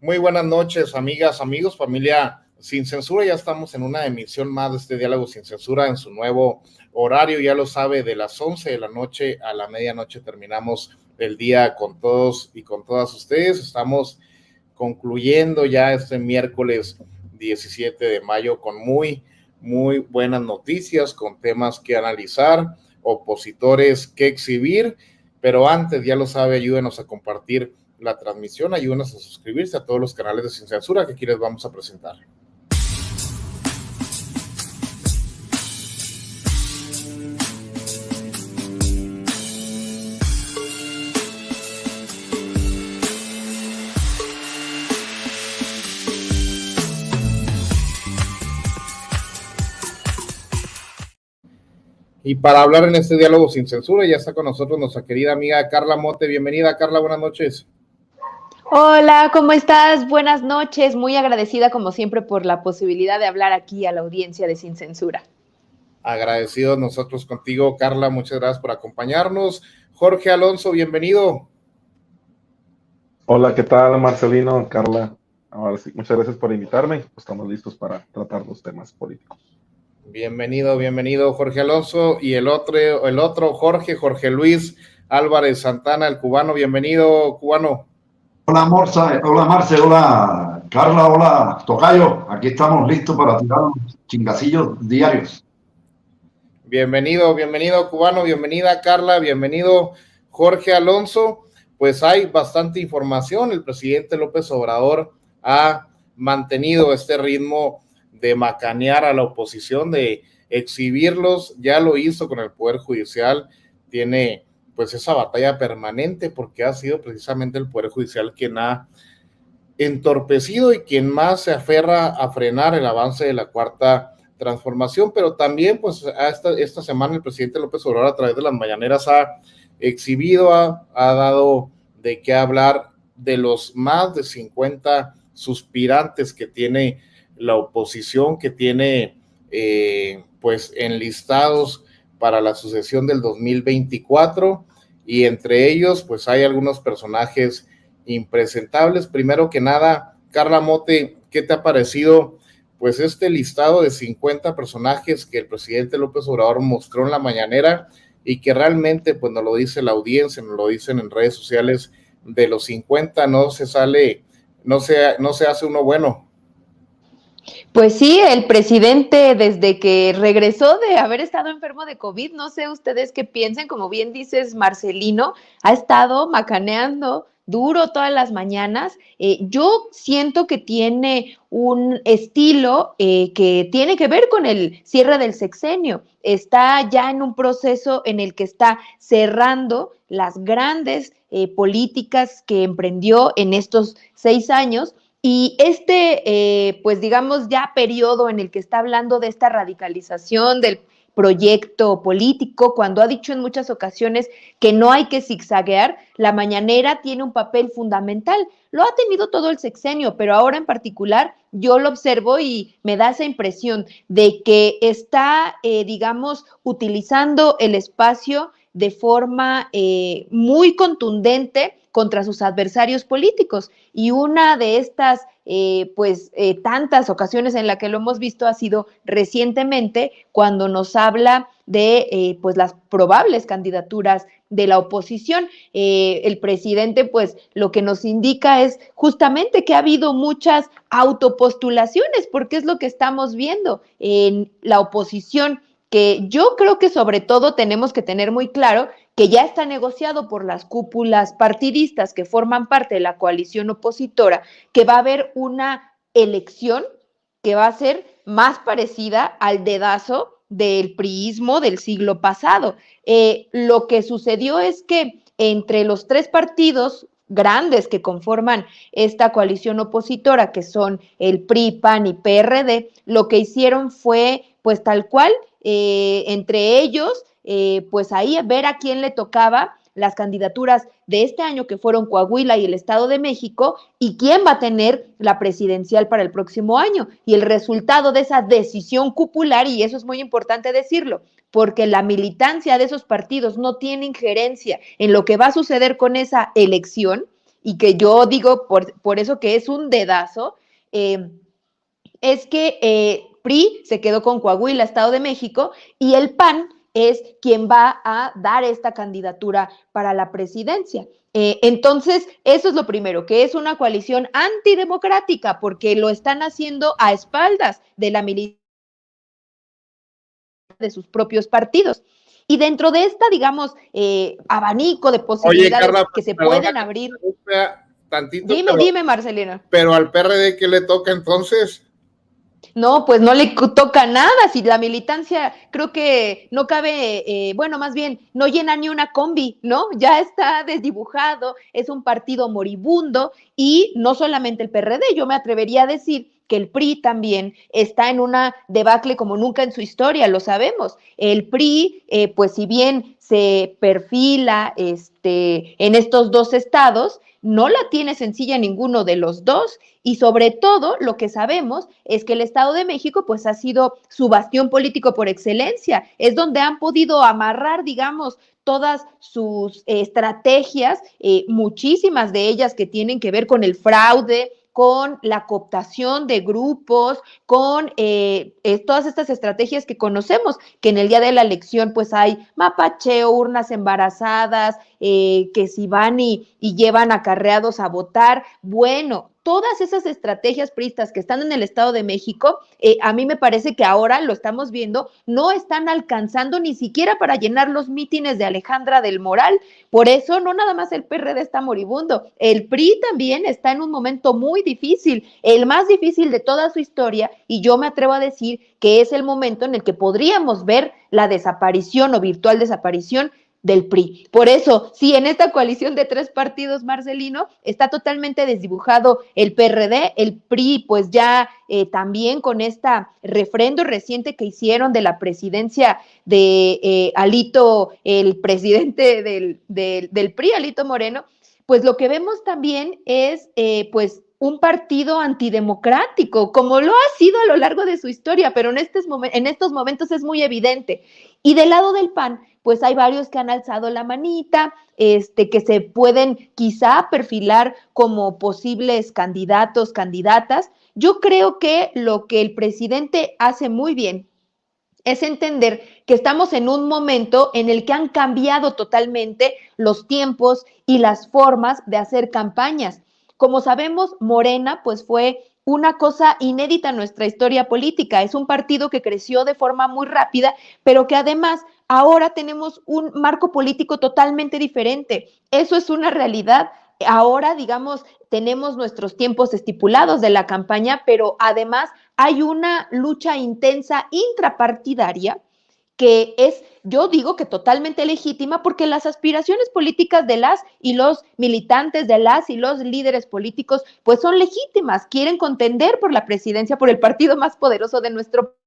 Muy buenas noches, amigas, amigos, familia Sin Censura. Ya estamos en una emisión más de este Diálogo Sin Censura en su nuevo horario. Ya lo sabe, de las 11 de la noche a la medianoche terminamos el día con todos y con todas ustedes. Estamos concluyendo ya este miércoles 17 de mayo con muy buenas noticias, con temas que analizar, opositores que exhibir, pero antes, ya lo sabe, ayúdenos a compartir la transmisión, ayúdenos a suscribirse a todos los canales de Sin Censura que aquí les vamos a presentar. Y para hablar en este Diálogo Sin Censura ya está con nosotros nuestra querida amiga Carla Mote. Bienvenida, Carla, buenas noches. Hola, ¿cómo estás? Buenas noches. Muy agradecida como siempre por la posibilidad de hablar aquí a la audiencia de Sin Censura. Agradecidos nosotros contigo, Carla. Muchas gracias por acompañarnos. Jorge Alonso, bienvenido. Hola, ¿qué tal, Marcelino, Carla? Ahora sí, muchas gracias por invitarme. Pues estamos listos para tratar los temas políticos. Bienvenido, Jorge Alonso. Y el otro Jorge Luis Álvarez Santana, el cubano. Bienvenido, cubano. Hola, Marce, hola, Carla, hola, Tocayo. Aquí estamos listos para tirar chingacillos diarios. Bienvenido, cubano. Bienvenida, Carla. Bienvenido, Jorge Alonso. Pues hay bastante información. El presidente López Obrador ha mantenido este ritmo de macanear a la oposición, de exhibirlos. Ya lo hizo con el Poder Judicial. Tiene pues esa batalla permanente porque ha sido precisamente el Poder Judicial quien ha entorpecido y quien más se aferra a frenar el avance de la Cuarta Transformación, pero también pues esta semana el presidente López Obrador a través de las mañaneras ha exhibido, ha dado de qué hablar de los más de 50 suspirantes que tiene la oposición, que tiene pues enlistados para la sucesión del 2024, y entre ellos pues hay algunos personajes impresentables. Primero que nada, Carla Mote, ¿qué te ha parecido pues este listado de 50 personajes que el presidente López Obrador mostró en la mañanera y que realmente pues nos lo dice la audiencia, nos lo dicen en redes sociales, de los 50 no se hace uno bueno? Pues sí, el presidente desde que regresó de haber estado enfermo de COVID, no sé ustedes qué piensen, como bien dices, Marcelino, ha estado macaneando duro todas las mañanas. Yo siento que tiene un estilo que tiene que ver con el cierre del sexenio. Está ya en un proceso en el que está cerrando las grandes políticas que emprendió en estos 6 años. Y pues digamos ya periodo en el que está hablando de esta radicalización del proyecto político, cuando ha dicho en muchas ocasiones que no hay que zigzaguear, la mañanera tiene un papel fundamental. Lo ha tenido todo el sexenio, pero ahora en particular yo lo observo y me da esa impresión de que está, digamos, utilizando el espacio de forma muy contundente contra sus adversarios políticos. Y una de estas, tantas ocasiones en la que lo hemos visto ha sido recientemente cuando nos habla de pues las probables candidaturas de la oposición. El presidente pues lo que nos indica es justamente que ha habido muchas autopostulaciones, porque es lo que estamos viendo en la oposición, que yo creo que sobre todo tenemos que tener muy claro que ya está negociado por las cúpulas partidistas que forman parte de la coalición opositora, que va a haber una elección que va a ser más parecida al dedazo del priismo del siglo pasado. Lo que sucedió es que entre los tres partidos grandes que conforman esta coalición opositora, que son el PRI, PAN y PRD, lo que hicieron fue, pues tal cual, entre ellos, pues ahí ver a quién le tocaba las candidaturas de este año, que fueron Coahuila y el Estado de México, y quién va a tener la presidencial para el próximo año. Y el resultado de esa decisión cupular, y eso es muy importante decirlo, porque la militancia de esos partidos no tiene injerencia en lo que va a suceder con esa elección, y que yo digo por eso que es un dedazo, es que PRI se quedó con Coahuila, Estado de México, y el PAN es quien va a dar esta candidatura para la presidencia. Entonces, eso es lo primero, que es una coalición antidemocrática, porque lo están haciendo a espaldas de la militancia de sus propios partidos. Y dentro de esta, digamos, abanico de posibilidades, Carla, que se pueden abrir. Tantito, dime, Marcelina. Pero al PRD, ¿qué le toca entonces? No, pues no le toca nada, si la militancia creo que no cabe, bueno, más bien, no llena ni una combi, ¿no? Ya está desdibujado, es un partido moribundo, y no solamente el PRD, yo me atrevería a decir que el PRI también está en una debacle como nunca en su historia, lo sabemos. El PRI, pues si bien se perfila en estos dos estados, no la tiene sencilla ninguno de los dos, y sobre todo lo que sabemos es que el Estado de México pues ha sido su bastión político por excelencia, es donde han podido amarrar, digamos, todas sus estrategias, muchísimas de ellas que tienen que ver con el fraude, con la cooptación de grupos, con todas estas estrategias que conocemos, que en el día de la elección pues hay mapacheo, urnas embarazadas, que si van y llevan acarreados a votar. Bueno, todas esas estrategias priistas que están en el Estado de México, a mí me parece que ahora lo estamos viendo, no están alcanzando ni siquiera para llenar los mítines de Alejandra del Moral. Por eso no nada más el PRD está moribundo, el PRI también está en un momento muy difícil, el más difícil de toda su historia, y yo me atrevo a decir que es el momento en el que podríamos ver la desaparición o virtual desaparición del PRI. Por eso, sí, en esta coalición de tres partidos, Marcelino, está totalmente desdibujado el PRD, el PRI, pues ya también con esta refrendo reciente que hicieron de la presidencia de Alito, el presidente del PRI, Alito Moreno, pues lo que vemos también es, pues, un partido antidemocrático, como lo ha sido a lo largo de su historia, pero en estos momentos es muy evidente. Y del lado del PAN, pues hay varios que han alzado la manita, que se pueden quizá perfilar como posibles candidatos, candidatas. Yo creo que lo que el presidente hace muy bien es entender que estamos en un momento en el que han cambiado totalmente los tiempos y las formas de hacer campañas. Como sabemos, Morena pues fue una cosa inédita en nuestra historia política. Es un partido que creció de forma muy rápida, pero que además ahora tenemos un marco político totalmente diferente. Eso es una realidad. Ahora, digamos, tenemos nuestros tiempos estipulados de la campaña, pero además hay una lucha intensa intrapartidaria que es, yo digo que totalmente legítima, porque las aspiraciones políticas de las y los militantes, de las y los líderes políticos, pues son legítimas, quieren contender por la presidencia, por el partido más poderoso de nuestro país.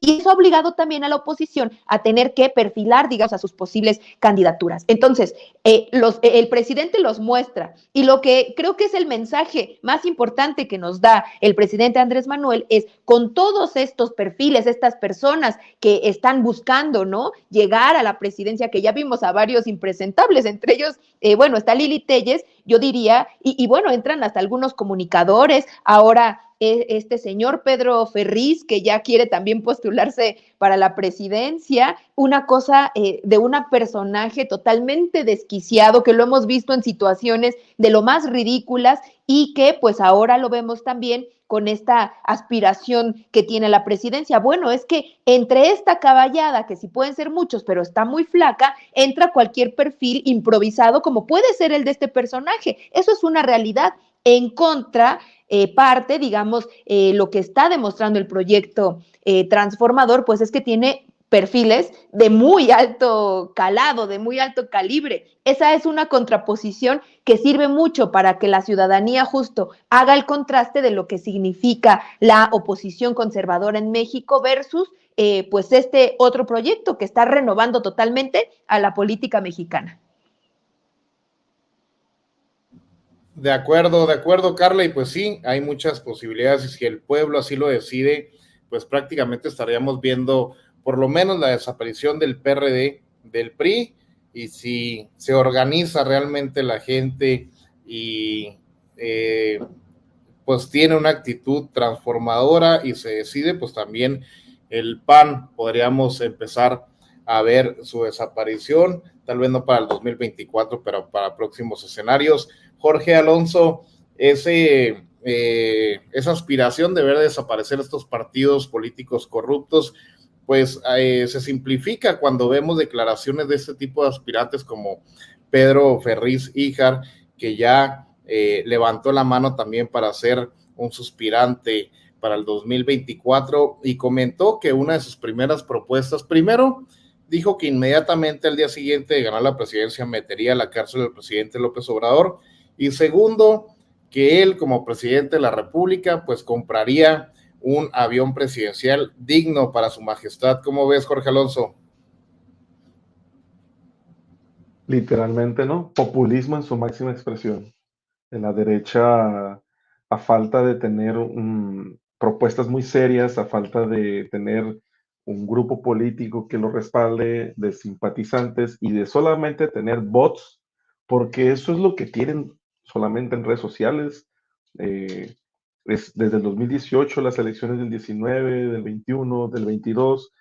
Y eso ha obligado también a la oposición a tener que perfilar, digamos, a sus posibles candidaturas. Entonces, el presidente los muestra, y lo que creo que es el mensaje más importante que nos da el presidente Andrés Manuel es, con todos estos perfiles, estas personas que están buscando, ¿no?, llegar a la presidencia, que ya vimos a varios impresentables, entre ellos, bueno, está Lili Téllez, yo diría, y bueno, entran hasta algunos comunicadores, ahora este señor Pedro Ferriz, que ya quiere también postularse para la presidencia, una cosa de un personaje totalmente desquiciado, que lo hemos visto en situaciones de lo más ridículas, y que pues ahora lo vemos también con esta aspiración que tiene la presidencia. Bueno, es que entre esta caballada, que sí pueden ser muchos, pero está muy flaca, entra cualquier perfil improvisado, como puede ser el de este personaje. Eso es una realidad. En contra, parte, digamos, lo que está demostrando el proyecto transformador, pues es que tiene perfiles de muy alto calado, de muy alto calibre. Esa es una contraposición que sirve mucho para que la ciudadanía justo haga el contraste de lo que significa la oposición conservadora en México versus pues este otro proyecto que está renovando totalmente a la política mexicana. De acuerdo, Carla, y pues sí, hay muchas posibilidades, y si el pueblo así lo decide, pues prácticamente estaríamos viendo por lo menos la desaparición del PRD, del PRI, y si se organiza realmente la gente y pues tiene una actitud transformadora y se decide, pues también el PAN podríamos empezar a ver su desaparición, tal vez no para el 2024, pero para próximos escenarios. Jorge Alonso, esa aspiración de ver desaparecer estos partidos políticos corruptos, pues se simplifica cuando vemos declaraciones de este tipo de aspirantes como Pedro Ferriz Híjar, que ya levantó la mano también para ser un suspirante para el 2024 y comentó que una de sus primeras propuestas, primero, dijo que inmediatamente al día siguiente de ganar la presidencia metería a la cárcel al presidente López Obrador, y segundo, que él como presidente de la República pues compraría un avión presidencial digno para su majestad. ¿Cómo ves, Jorge Alonso? Literalmente, ¿no? Populismo en su máxima expresión. En la derecha, a falta de tener propuestas muy serias, a falta de tener un grupo político que lo respalde, de simpatizantes y de solamente tener bots, porque eso es lo que tienen solamente en redes sociales. Desde el 2018, las elecciones del 19, del 21, del 22,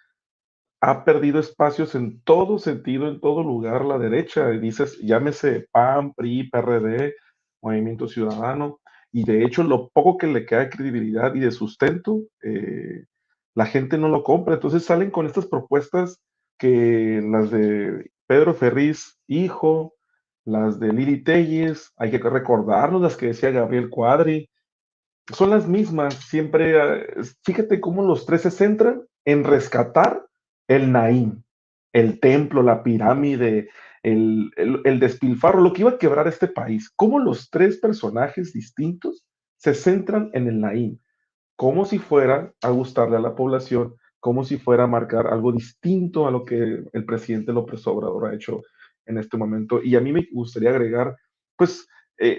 ha perdido espacios en todo sentido, en todo lugar la derecha. Y dices, llámese PAN, PRI, PRD, Movimiento Ciudadano, y de hecho lo poco que le queda de credibilidad y de sustento, la gente no lo compra. Entonces salen con estas propuestas que las de Pedro Ferriz, hijo, las de Lili Telles, hay que recordarnos las que decía Gabriel Cuadri, son las mismas, siempre, fíjate cómo los tres se centran en rescatar el Naim, el templo, la pirámide, el despilfarro, lo que iba a quebrar este país. Cómo los tres personajes distintos se centran en el Naim, como si fuera a gustarle a la población, como si fuera a marcar algo distinto a lo que el presidente López Obrador ha hecho en este momento. Y a mí me gustaría agregar, pues,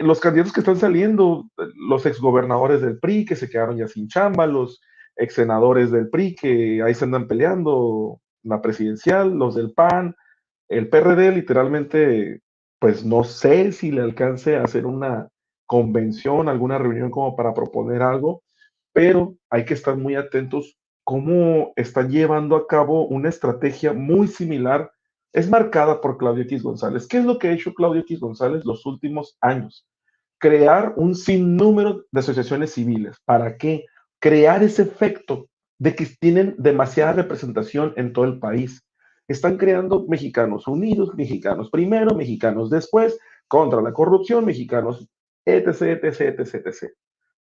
los candidatos que están saliendo, los exgobernadores del PRI que se quedaron ya sin chamba, los exsenadores del PRI que ahí se andan peleando, la presidencial, los del PAN, el PRD literalmente, pues no sé si le alcance a hacer una convención, alguna reunión como para proponer algo, pero hay que estar muy atentos cómo están llevando a cabo una estrategia muy similar. Es marcada por Claudio X González. ¿Qué es lo que ha hecho Claudio X González los últimos años? Crear un sinnúmero de asociaciones civiles. ¿Para qué? Crear ese efecto de que tienen demasiada representación en todo el país. Están creando mexicanos unidos, mexicanos primero, mexicanos después, contra la corrupción, mexicanos, etc, etc, etc, etc.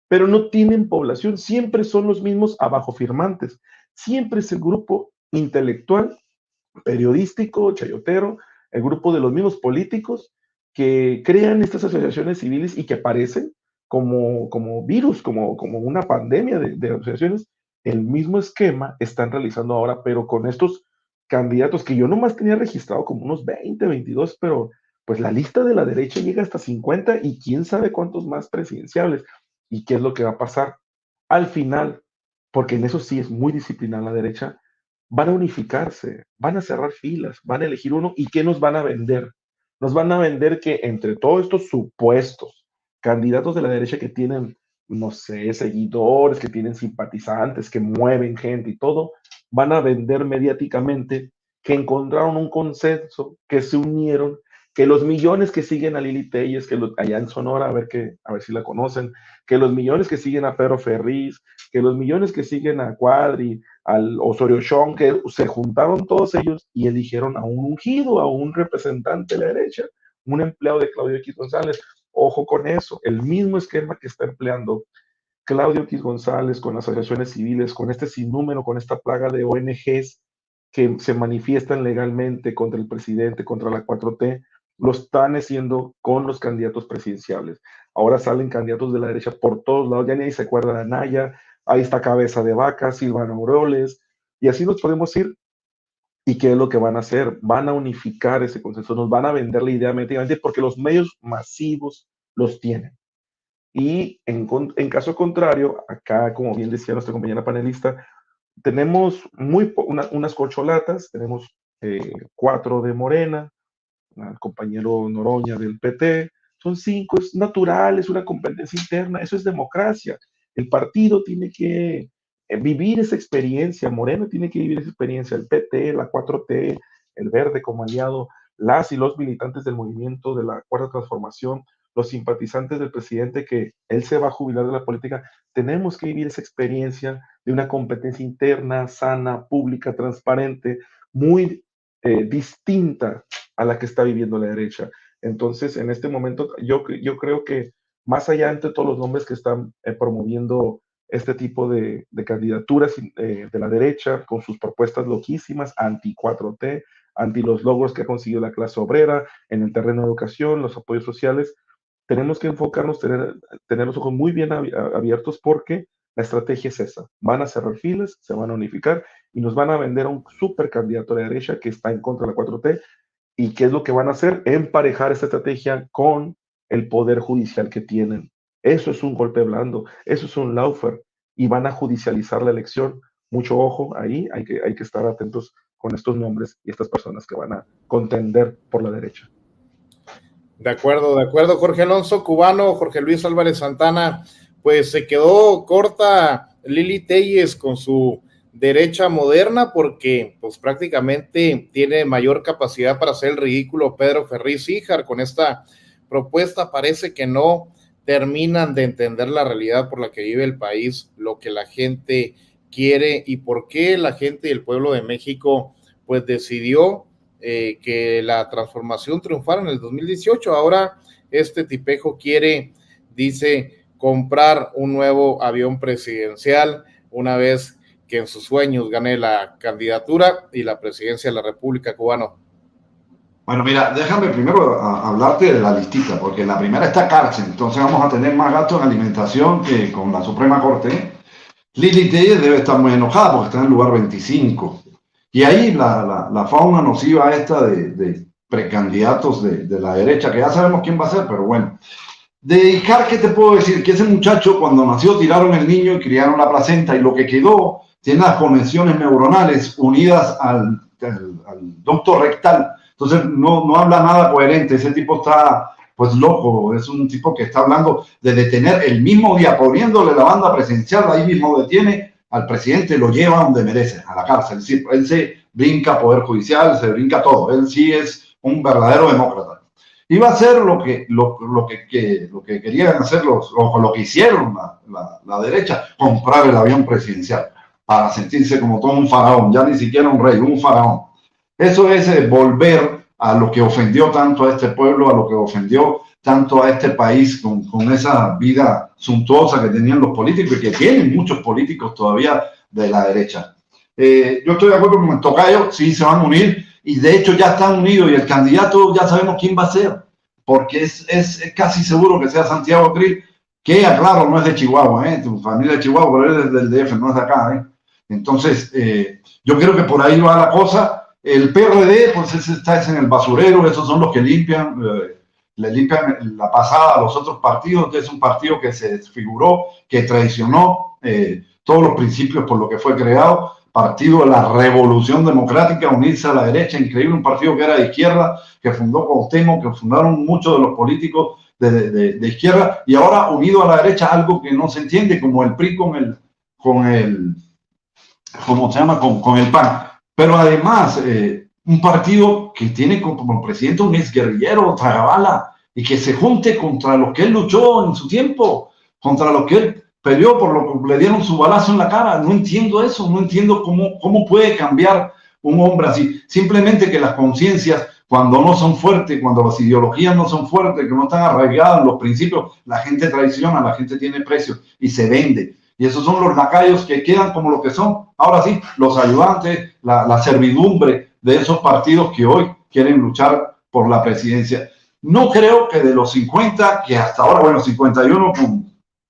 Pero no tienen población, siempre son los mismos abajo firmantes, siempre es el grupo intelectual, periodístico, chayotero, el grupo de los mismos políticos que crean estas asociaciones civiles y que aparecen como virus, como una pandemia de asociaciones. El mismo esquema están realizando ahora, pero con estos candidatos que yo nomás tenía registrado como unos 20, 22, pero pues la lista de la derecha llega hasta 50 y quién sabe cuántos más presidenciables. ¿Y qué es lo que va a pasar? Al final, porque en eso sí es muy disciplinada la derecha, van a unificarse, van a cerrar filas, van a elegir uno y ¿qué nos van a vender? Nos van a vender que entre todos estos supuestos candidatos de la derecha que tienen, no sé, seguidores, que tienen simpatizantes, que mueven gente y todo, van a vender mediáticamente que encontraron un consenso, que se unieron, que los millones que siguen a Lili Telles, allá en Sonora, a ver si la conocen, que los millones que siguen a Pedro Ferriz, que los millones que siguen a Cuadri, al Osorio Chong, que se juntaron todos ellos y eligieron a un ungido, a un representante de la derecha, un empleado de Claudio X González. Ojo con eso, el mismo esquema que está empleando Claudio X González con las asociaciones civiles, con este sinnúmero, con esta plaga de ONGs que se manifiestan legalmente contra el presidente, contra la 4T, lo están haciendo con los candidatos presidenciales. Ahora salen candidatos de la derecha por todos lados, ya ni se acuerda de Anaya, ahí está Cabeza de Vaca, Silvano Aureoles, y así nos podemos ir. ¿Y qué es lo que van a hacer? Van a unificar ese consenso, nos van a vender la idea mediáticamente porque los medios masivos los tienen. Y en caso contrario, acá, como bien decía nuestra compañera panelista, tenemos unas corcholatas, tenemos 4 de Morena, al compañero Noroña del PT, son 5, es natural, es una competencia interna, eso es democracia. El partido tiene que vivir esa experiencia, Morena tiene que vivir esa experiencia, el PT, la 4T, el Verde como aliado, las y los militantes del movimiento de la Cuarta Transformación, los simpatizantes del presidente que él se va a jubilar de la política, tenemos que vivir esa experiencia de una competencia interna, sana, pública, transparente, muy distinta a la que está viviendo la derecha. Entonces, en este momento, yo creo que más allá entre todos los nombres que están promoviendo este tipo de candidaturas de la derecha, con sus propuestas loquísimas, anti-4T, anti los logros que ha conseguido la clase obrera en el terreno de educación, los apoyos sociales, tenemos que enfocarnos, tener los ojos muy bien abiertos porque la estrategia es esa. Van a cerrar filas, se van a unificar y nos van a vender a un super candidato de la derecha que está en contra de la 4T. ¿Y qué es lo que van a hacer? Emparejar esta estrategia con el poder judicial que tienen. Eso es un golpe blando, eso es un lawfare y van a judicializar la elección. Mucho ojo ahí, hay que estar atentos con estos nombres y estas personas que van a contender por la derecha. De acuerdo, Jorge Alonso. Cubano, Jorge Luis Álvarez Santana, pues se quedó corta Lili Telles con su derecha moderna porque pues prácticamente tiene mayor capacidad para hacer el ridículo Pedro Ferriz Híjar. Con esta propuesta parece que no terminan de entender la realidad por la que vive el país, lo que la gente quiere y por qué la gente y el pueblo de México pues decidió que la transformación triunfara en el 2018. Ahora este tipejo quiere, dice, comprar un nuevo avión presidencial una vez que en sus sueños gane la candidatura y la presidencia de la República. Cubano. Bueno, mira, déjame primero hablarte de la listita, porque en la primera está cárcel, entonces vamos a tener más gastos en alimentación que con la Suprema Corte. Lili Telles debe estar muy enojada porque está en el lugar 25. Y ahí la fauna nociva esta de precandidatos de la derecha, que ya sabemos quién va a ser, pero bueno. De Híjar, ¿qué te puedo decir? Que ese muchacho cuando nació tiraron el niño y criaron la placenta y lo que quedó tiene las conexiones neuronales unidas al ducto rectal. Entonces no habla nada coherente, ese tipo está pues loco, es un tipo que está hablando de detener el mismo día, poniéndole la banda presidencial, ahí mismo detiene al presidente, lo lleva donde merece, a la cárcel. Es decir, él se brinca poder judicial, se brinca todo, él sí es un verdadero demócrata. Iba a hacer lo que querían hacer, lo que hicieron la derecha, comprar el avión presidencial para sentirse como todo un faraón, ya ni siquiera un rey, un faraón. Eso es volver a lo que ofendió tanto a este pueblo, a lo que ofendió tanto a este país con esa vida suntuosa que tenían los políticos y que tienen muchos políticos todavía de la derecha. Yo estoy de acuerdo con el tocayo, sí se van a unir y de hecho ya están unidos y el candidato ya sabemos quién va a ser, porque es casi seguro que sea Santiago Krill, que aclaro, no es de Chihuahua, tu familia es de Chihuahua, pero él es del DF, no es de acá. Entonces, yo creo que por ahí va la cosa. El PRD, pues ese está en el basurero, esos son los que le limpian la pasada a los otros partidos. Es un partido que se desfiguró, que traicionó todos los principios por lo que fue creado. Partido de la Revolución Democrática, unirse a la derecha, increíble, un partido que era de izquierda, que fundó Cuauhtémoc, que fundaron muchos de los políticos de izquierda, y ahora unido a la derecha, algo que no se entiende, como el PRI con el PAN. Pero además, un partido que tiene como presidente un exguerrillero, Tragabala, y que se junte contra los que él luchó en su tiempo, contra los que él peleó, por lo que le dieron su balazo en la cara. No entiendo eso, no entiendo cómo puede cambiar un hombre así. Simplemente que las conciencias cuando no son fuertes, cuando las ideologías no son fuertes, que no están arraigadas en los principios, la gente traiciona, la gente tiene precio y se vende. Y esos son los lacayos que quedan como lo que son. Ahora sí, los ayudantes, la servidumbre de esos partidos que hoy quieren luchar por la presidencia. No creo que de los 50, que hasta ahora, bueno, 51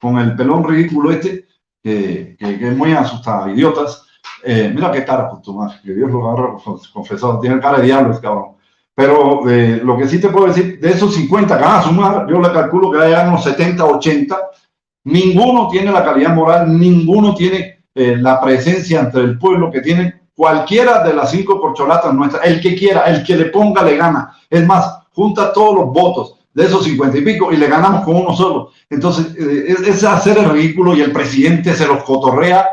con el pelón ridículo este, que es muy asustado, idiotas. Mira qué cara, pues, Tomás, que Dios lo agarra confesado, tiene cara de diablo, cabrón. Pero lo que sí te puedo decir, de esos 50 que van a sumar, yo le calculo que hayan unos 70, 80, ninguno tiene la calidad moral, ninguno tiene la presencia entre el pueblo que tiene cualquiera de las 5 corcholatas nuestras. El que quiera, el que le ponga, le gana. Es más, junta todos los votos de esos 50 y pico y le ganamos con uno solo. Entonces, es hacer el ridículo y el presidente se los cotorrea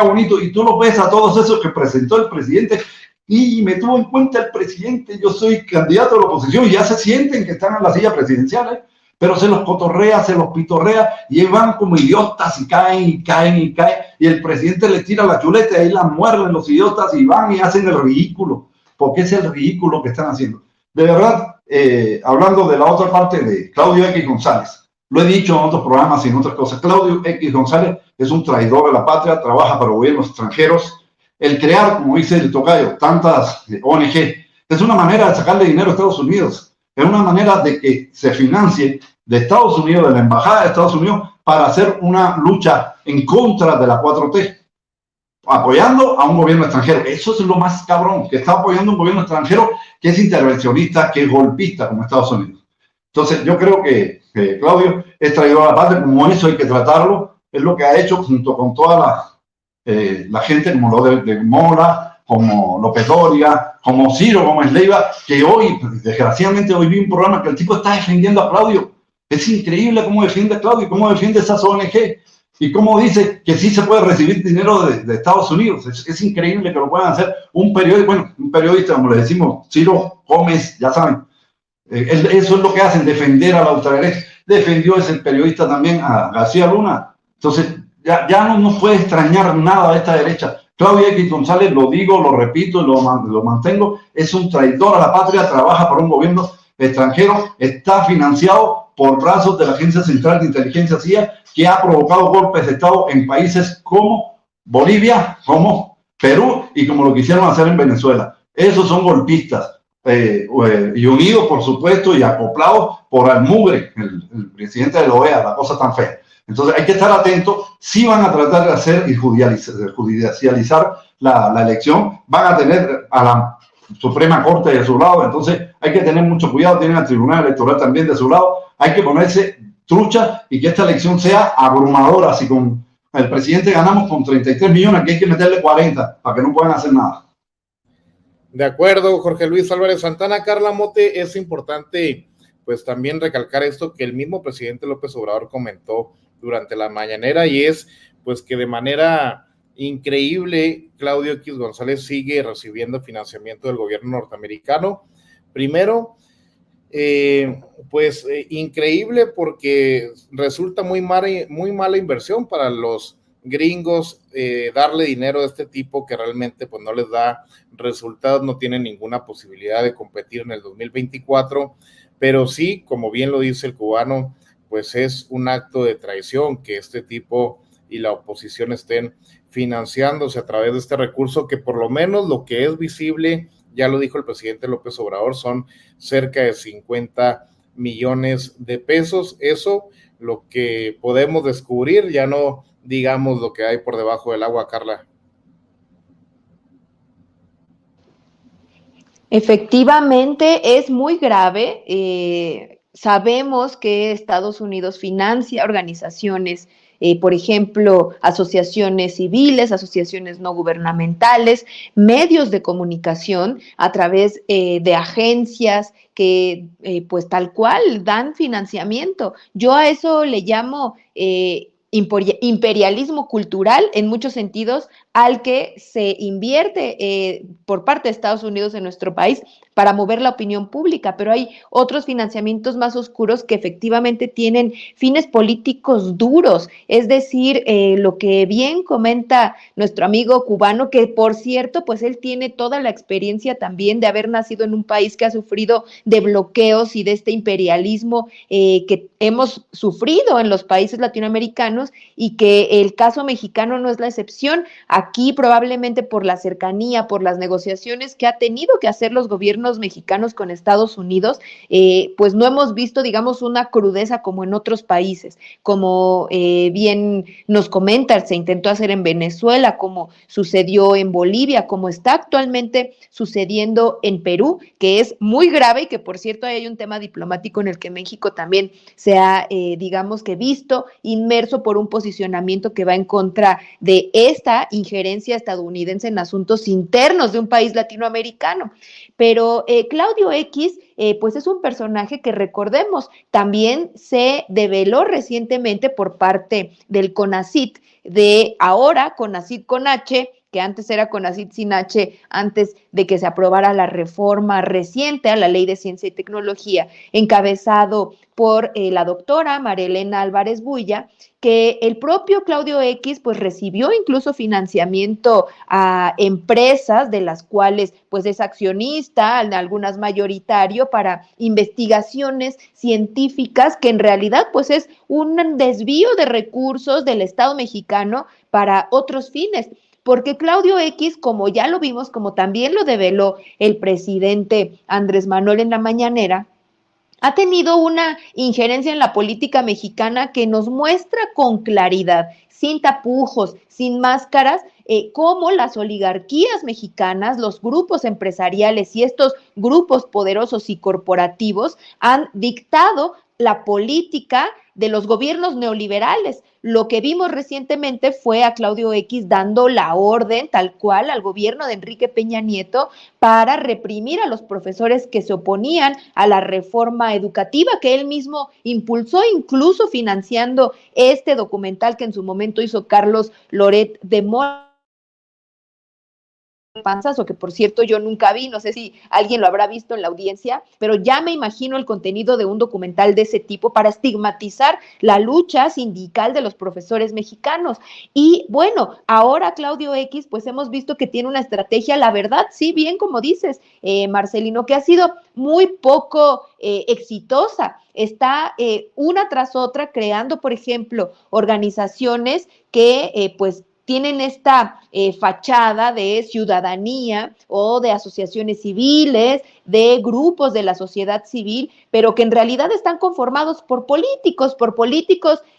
bonito, y tú los ves a todos esos que presentó el presidente y me tuvo en cuenta el presidente, yo soy candidato de la oposición y ya se sienten que están en la silla presidencial, pero se los cotorrea, se los pitorrea y van como idiotas y caen y el presidente les tira la chuleta y ahí la muerden los idiotas y van y hacen el ridículo, porque es el ridículo que están haciendo. De verdad, hablando de la otra parte de Claudio X González, lo he dicho en otros programas y en otras cosas, Claudio X González es un traidor de la patria, trabaja para gobiernos extranjeros. El crear, como dice el tocayo, tantas ONG, es una manera de sacarle dinero a Estados Unidos, es una manera de que se financie de Estados Unidos, de la Embajada de Estados Unidos, para hacer una lucha en contra de la 4T, apoyando a un gobierno extranjero. Eso es lo más cabrón, que está apoyando a un gobierno extranjero que es intervencionista, que es golpista como Estados Unidos. Entonces yo creo que Claudio es traidor a la patria, como eso hay que tratarlo, es lo que ha hecho junto con toda la gente como lo de Mora, como López Dóriga, como Ciro Gómez Leiva, que hoy, desgraciadamente hoy vi un programa que el tipo está defendiendo a Claudio. Es increíble cómo defiende a Claudio, cómo defiende esas ONG y cómo dice que sí se puede recibir dinero de Estados Unidos. Es increíble que lo puedan hacer un periodista, como le decimos, Ciro Gómez, ya saben. Eso es lo que hacen, defender a la ultraderecha. Defendió ese periodista también a García Luna. Entonces, ya no nos puede extrañar nada de esta derecha. Claudio X González, lo digo, lo repito, lo mantengo, es un traidor a la patria, trabaja para un gobierno extranjero, está financiado por brazos de la Agencia Central de Inteligencia CIA, que ha provocado golpes de Estado en países como Bolivia, como Perú y como lo quisieron hacer en Venezuela. Esos son golpistas. Y unidos, por supuesto, y acoplados por Almugre, el presidente de la OEA, la cosa tan fea. Entonces hay que estar atentos. Si van a tratar de hacer y judicializar la elección, van a tener a la Suprema Corte de su lado, entonces hay que tener mucho cuidado, tienen al Tribunal Electoral también de su lado, hay que ponerse trucha y que esta elección sea abrumadora. Si con el presidente ganamos con 33 millones, aquí hay que meterle 40 para que no puedan hacer nada. De acuerdo, Jorge Luis Álvarez Santana. Carla Mote, es importante pues también recalcar esto que el mismo presidente López Obrador comentó durante la mañanera, y es pues que de manera increíble Claudio X González sigue recibiendo financiamiento del gobierno norteamericano. Primero, increíble porque resulta muy mala inversión para los gringos darle dinero a este tipo que realmente pues no les da resultados, no tienen ninguna posibilidad de competir en el 2024, pero sí, como bien lo dice el cubano, pues es un acto de traición que este tipo y la oposición estén financiándose a través de este recurso, que por lo menos lo que es visible, ya lo dijo el presidente López Obrador, son cerca de 50 millones de pesos. Eso lo que podemos descubrir, ya no digamos lo que hay por debajo del agua, Carla. Efectivamente, es muy grave. Sabemos que Estados Unidos financia organizaciones, por ejemplo, asociaciones civiles, asociaciones no gubernamentales, medios de comunicación a través de agencias que pues tal cual dan financiamiento. Yo a eso le llamo imperialismo cultural en muchos sentidos al que se invierte por parte de Estados Unidos en nuestro país para mover la opinión pública, pero hay otros financiamientos más oscuros que efectivamente tienen fines políticos duros, es decir, lo que bien comenta nuestro amigo cubano, que por cierto, pues él tiene toda la experiencia también de haber nacido en un país que ha sufrido de bloqueos y de este imperialismo que hemos sufrido en los países latinoamericanos y que el caso mexicano no es la excepción. Aquí probablemente por la cercanía, por las negociaciones que ha tenido que hacer los gobiernos mexicanos con Estados Unidos, pues no hemos visto, digamos, una crudeza como en otros países, como bien nos comenta, se intentó hacer en Venezuela, como sucedió en Bolivia, como está actualmente sucediendo en Perú, que es muy grave y que por cierto hay un tema diplomático en el que México también se ha, digamos que visto inmerso por un posicionamiento que va en contra de esta injerencia estadounidense en asuntos internos de un país latinoamericano. Pero Claudio X, pues es un personaje que recordemos, también se develó recientemente por parte del CONACYT, de ahora CONACYT con H, que antes era CONACYT sin H, antes de que se aprobara la reforma reciente a la Ley de Ciencia y Tecnología, encabezado por la doctora María Elena Álvarez Bulla, que el propio Claudio X pues recibió incluso financiamiento a empresas de las cuales pues es accionista, algunas mayoritario, para investigaciones científicas que en realidad pues es un desvío de recursos del Estado mexicano para otros fines. Porque Claudio X, como ya lo vimos, como también lo develó el presidente Andrés Manuel en la mañanera, ha tenido una injerencia en la política mexicana que nos muestra con claridad, sin tapujos, sin máscaras, cómo las oligarquías mexicanas, los grupos empresariales y estos grupos poderosos y corporativos han dictado la política de los gobiernos neoliberales. Lo que vimos recientemente fue a Claudio X dando la orden tal cual al gobierno de Enrique Peña Nieto para reprimir a los profesores que se oponían a la reforma educativa que él mismo impulsó, incluso financiando este documental que en su momento hizo Carlos Loret de Mola, Panzazo, que por cierto yo nunca vi, no sé si alguien lo habrá visto en la audiencia, pero ya me imagino el contenido de un documental de ese tipo para estigmatizar la lucha sindical de los profesores mexicanos. Y bueno, ahora Claudio X, pues hemos visto que tiene una estrategia, la verdad, sí, bien como dices, Marcelino, que ha sido muy poco exitosa. Está una tras otra creando, por ejemplo, organizaciones que pues tienen esta fachada de ciudadanía o de asociaciones civiles, de grupos de la sociedad civil, pero que en realidad están conformados por políticos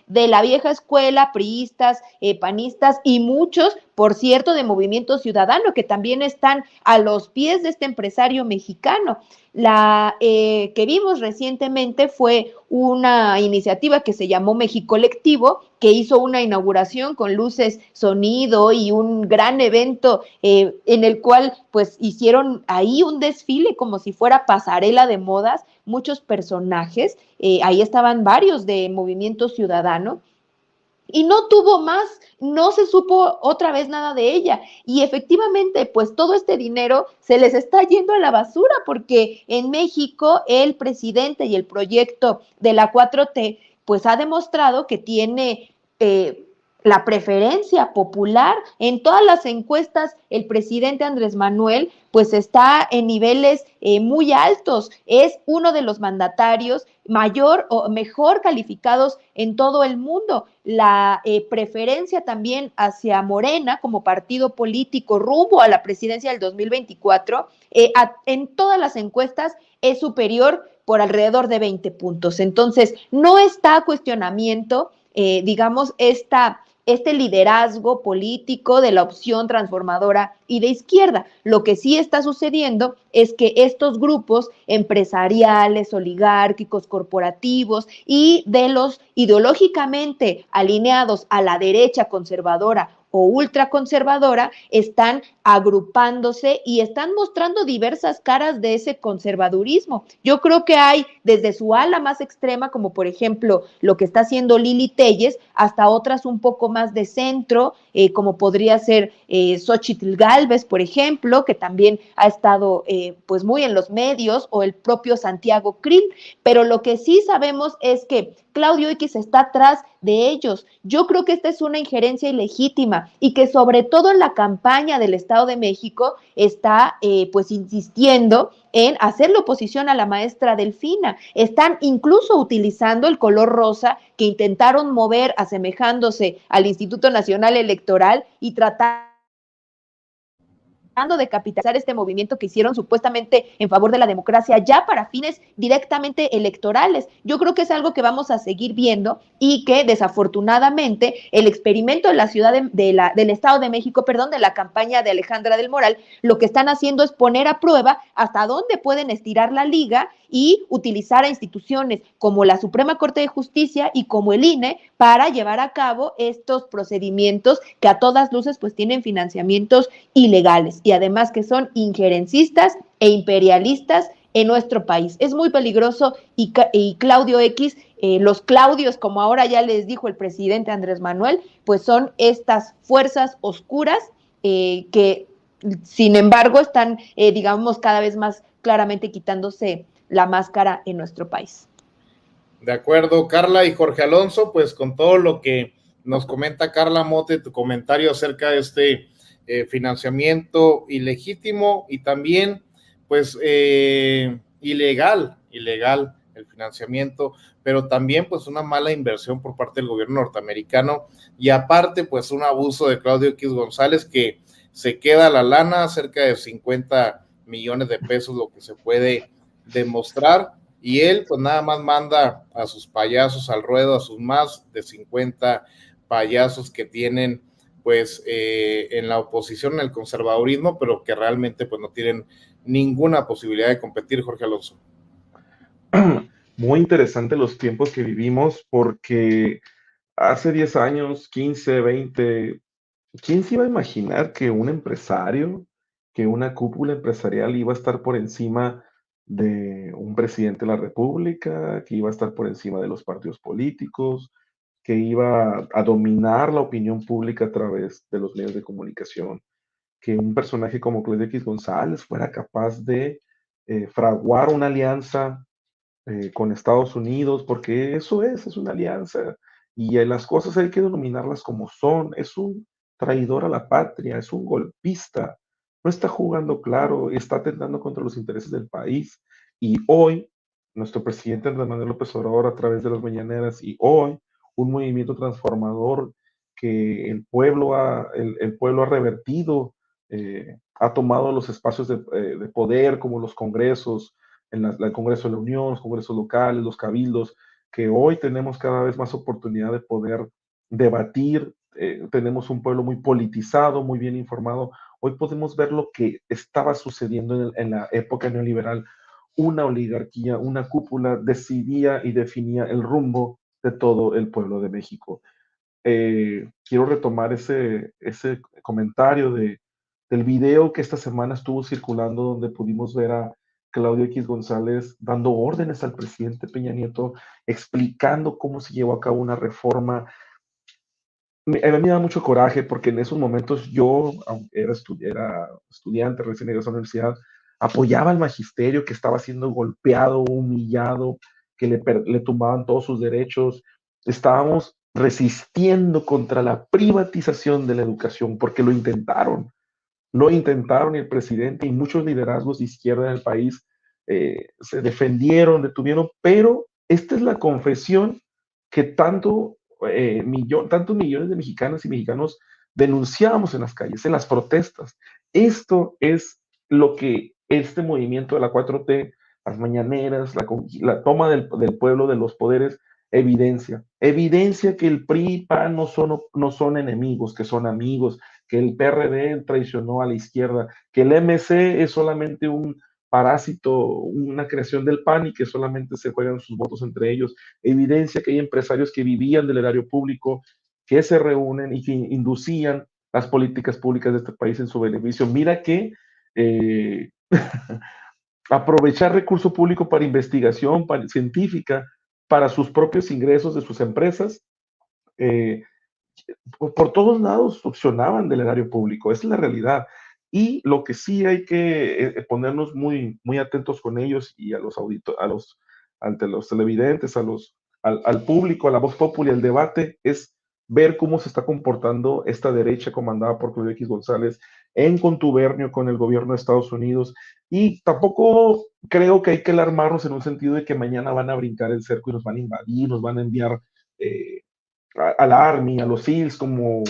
de la vieja escuela, priistas, panistas y muchos, por cierto, de Movimiento Ciudadano, que también están a los pies de este empresario mexicano. La que vimos recientemente fue una iniciativa que se llamó Mexicolectivo, que hizo una inauguración con luces, sonido y un gran evento en el cual pues hicieron ahí un desfile como si fuera pasarela de modas, muchos personajes, ahí estaban varios de Movimiento Ciudadano, y no tuvo más, no se supo otra vez nada de ella. Y efectivamente, pues todo este dinero se les está yendo a la basura porque en México el presidente y el proyecto de la 4T, pues ha demostrado que tiene la preferencia popular. En todas las encuestas, el presidente Andrés Manuel pues está en niveles muy altos, es uno de los mandatarios mayor o mejor calificados en todo el mundo. La preferencia también hacia Morena como partido político rumbo a la presidencia del 2024, en todas las encuestas es superior por alrededor de 20 puntos. Entonces, no está a cuestionamiento, digamos, este liderazgo político de la opción transformadora y de izquierda. Lo que sí está sucediendo es que estos grupos empresariales, oligárquicos, corporativos y de los ideológicamente alineados a la derecha conservadora o ultraconservadora están agrupándose y están mostrando diversas caras de ese conservadurismo. Yo creo que hay desde su ala más extrema, como por ejemplo lo que está haciendo Lili Téllez, hasta otras un poco más de centro, como podría ser Xóchitl Gálvez, por ejemplo, que también ha estado pues muy en los medios, o el propio Santiago Krill. Pero lo que sí sabemos es que Claudio X está atrás de ellos. Yo creo que esta es una injerencia ilegítima y que sobre todo en la campaña del Estado de México está pues insistiendo en hacerle oposición a la maestra Delfina. Están incluso utilizando el color rosa que intentaron mover asemejándose al Instituto Nacional Electoral y tratar de capitalizar este movimiento que hicieron supuestamente en favor de la democracia ya para fines directamente electorales. Yo creo que es algo que vamos a seguir viendo y que desafortunadamente el experimento de la ciudad del Estado de México, perdón, de la campaña de Alejandra del Moral, lo que están haciendo es poner a prueba hasta dónde pueden estirar la liga y utilizar a instituciones como la Suprema Corte de Justicia y como el INE para llevar a cabo estos procedimientos que a todas luces pues tienen financiamientos ilegales y además que son injerencistas e imperialistas en nuestro país. Es muy peligroso y Claudio X, los Claudios, como ahora ya les dijo el presidente Andrés Manuel, pues son estas fuerzas oscuras que sin embargo están, digamos, cada vez más claramente quitándose la máscara en nuestro país. De acuerdo, Carla y Jorge Alonso, pues con todo lo que nos comenta Carla Mote, tu comentario acerca de este financiamiento ilegítimo y también pues ilegal el financiamiento, pero también pues una mala inversión por parte del gobierno norteamericano y aparte pues un abuso de Claudio X González que se queda la lana, cerca de 50 millones de pesos, lo que se puede demostrar, y él pues nada más manda a sus payasos al ruedo, a sus más de 50 payasos que tienen pues en la oposición, en el conservadurismo, pero que realmente pues no tienen ninguna posibilidad de competir. Jorge Alonso. Muy interesante los tiempos que vivimos, porque hace 10 años, 15, 20, ¿quién se iba a imaginar que un empresario, que una cúpula empresarial iba a estar por encima de un presidente de la República, que iba a estar por encima de los partidos políticos, que iba a dominar la opinión pública a través de los medios de comunicación, que un personaje como Claudio X González fuera capaz de fraguar una alianza con Estados Unidos, porque eso es una alianza, y las cosas hay que denominarlas como son. Es un traidor a la patria, es un golpista, no está jugando claro, está atentando contra los intereses del país. Y hoy, nuestro presidente Andrés Manuel López Obrador, a través de las mañaneras, y hoy, un movimiento transformador que el pueblo ha revertido, ha tomado los espacios de poder, como los congresos, el Congreso de la Unión, los congresos locales, los cabildos, que hoy tenemos cada vez más oportunidad de poder debatir. Tenemos un pueblo muy politizado, muy bien informado. Hoy podemos ver lo que estaba sucediendo en la época neoliberal. Una oligarquía, una cúpula decidía y definía el rumbo de todo el pueblo de México. Quiero retomar ese comentario del video que esta semana estuvo circulando, donde pudimos ver a Claudio X González dando órdenes al presidente Peña Nieto, explicando cómo se llevó a cabo una reforma. A mí me da mucho coraje, porque en esos momentos yo, aunque era estudiante recién egresado a la universidad, apoyaba al magisterio que estaba siendo golpeado, humillado, que le tumbaban todos sus derechos. Estábamos resistiendo contra la privatización de la educación, porque lo intentaron, y el presidente y muchos liderazgos de izquierda en el país se defendieron, detuvieron, pero esta es la confesión que tantos millones de mexicanas y mexicanos denunciamos en las calles, en las protestas. Esto es lo que este movimiento de la 4T, las mañaneras, la toma del pueblo de los poderes, evidencia que el PRI y PAN no son enemigos, que son amigos, que el PRD traicionó a la izquierda, que el MC es solamente un parásito, una creación del PAN, y que solamente se juegan sus votos entre ellos. Evidencia que hay empresarios que vivían del erario público, que se reúnen y que inducían las políticas públicas de este país en su beneficio. Mira que aprovechar recurso público para investigación científica, para sus propios ingresos de sus empresas, por todos lados succionaban del erario público, esa es la realidad. Y lo que sí hay que ponernos muy, muy atentos con ellos y a los ante los televidentes, al público, a la voz popular, al debate, es ver cómo se está comportando esta derecha comandada por Claudio X González en contubernio con el gobierno de Estados Unidos. Y tampoco creo que hay que alarmarnos en un sentido de que mañana van a brincar el cerco y nos van a invadir, nos van a enviar a la Army, a los SEALs, como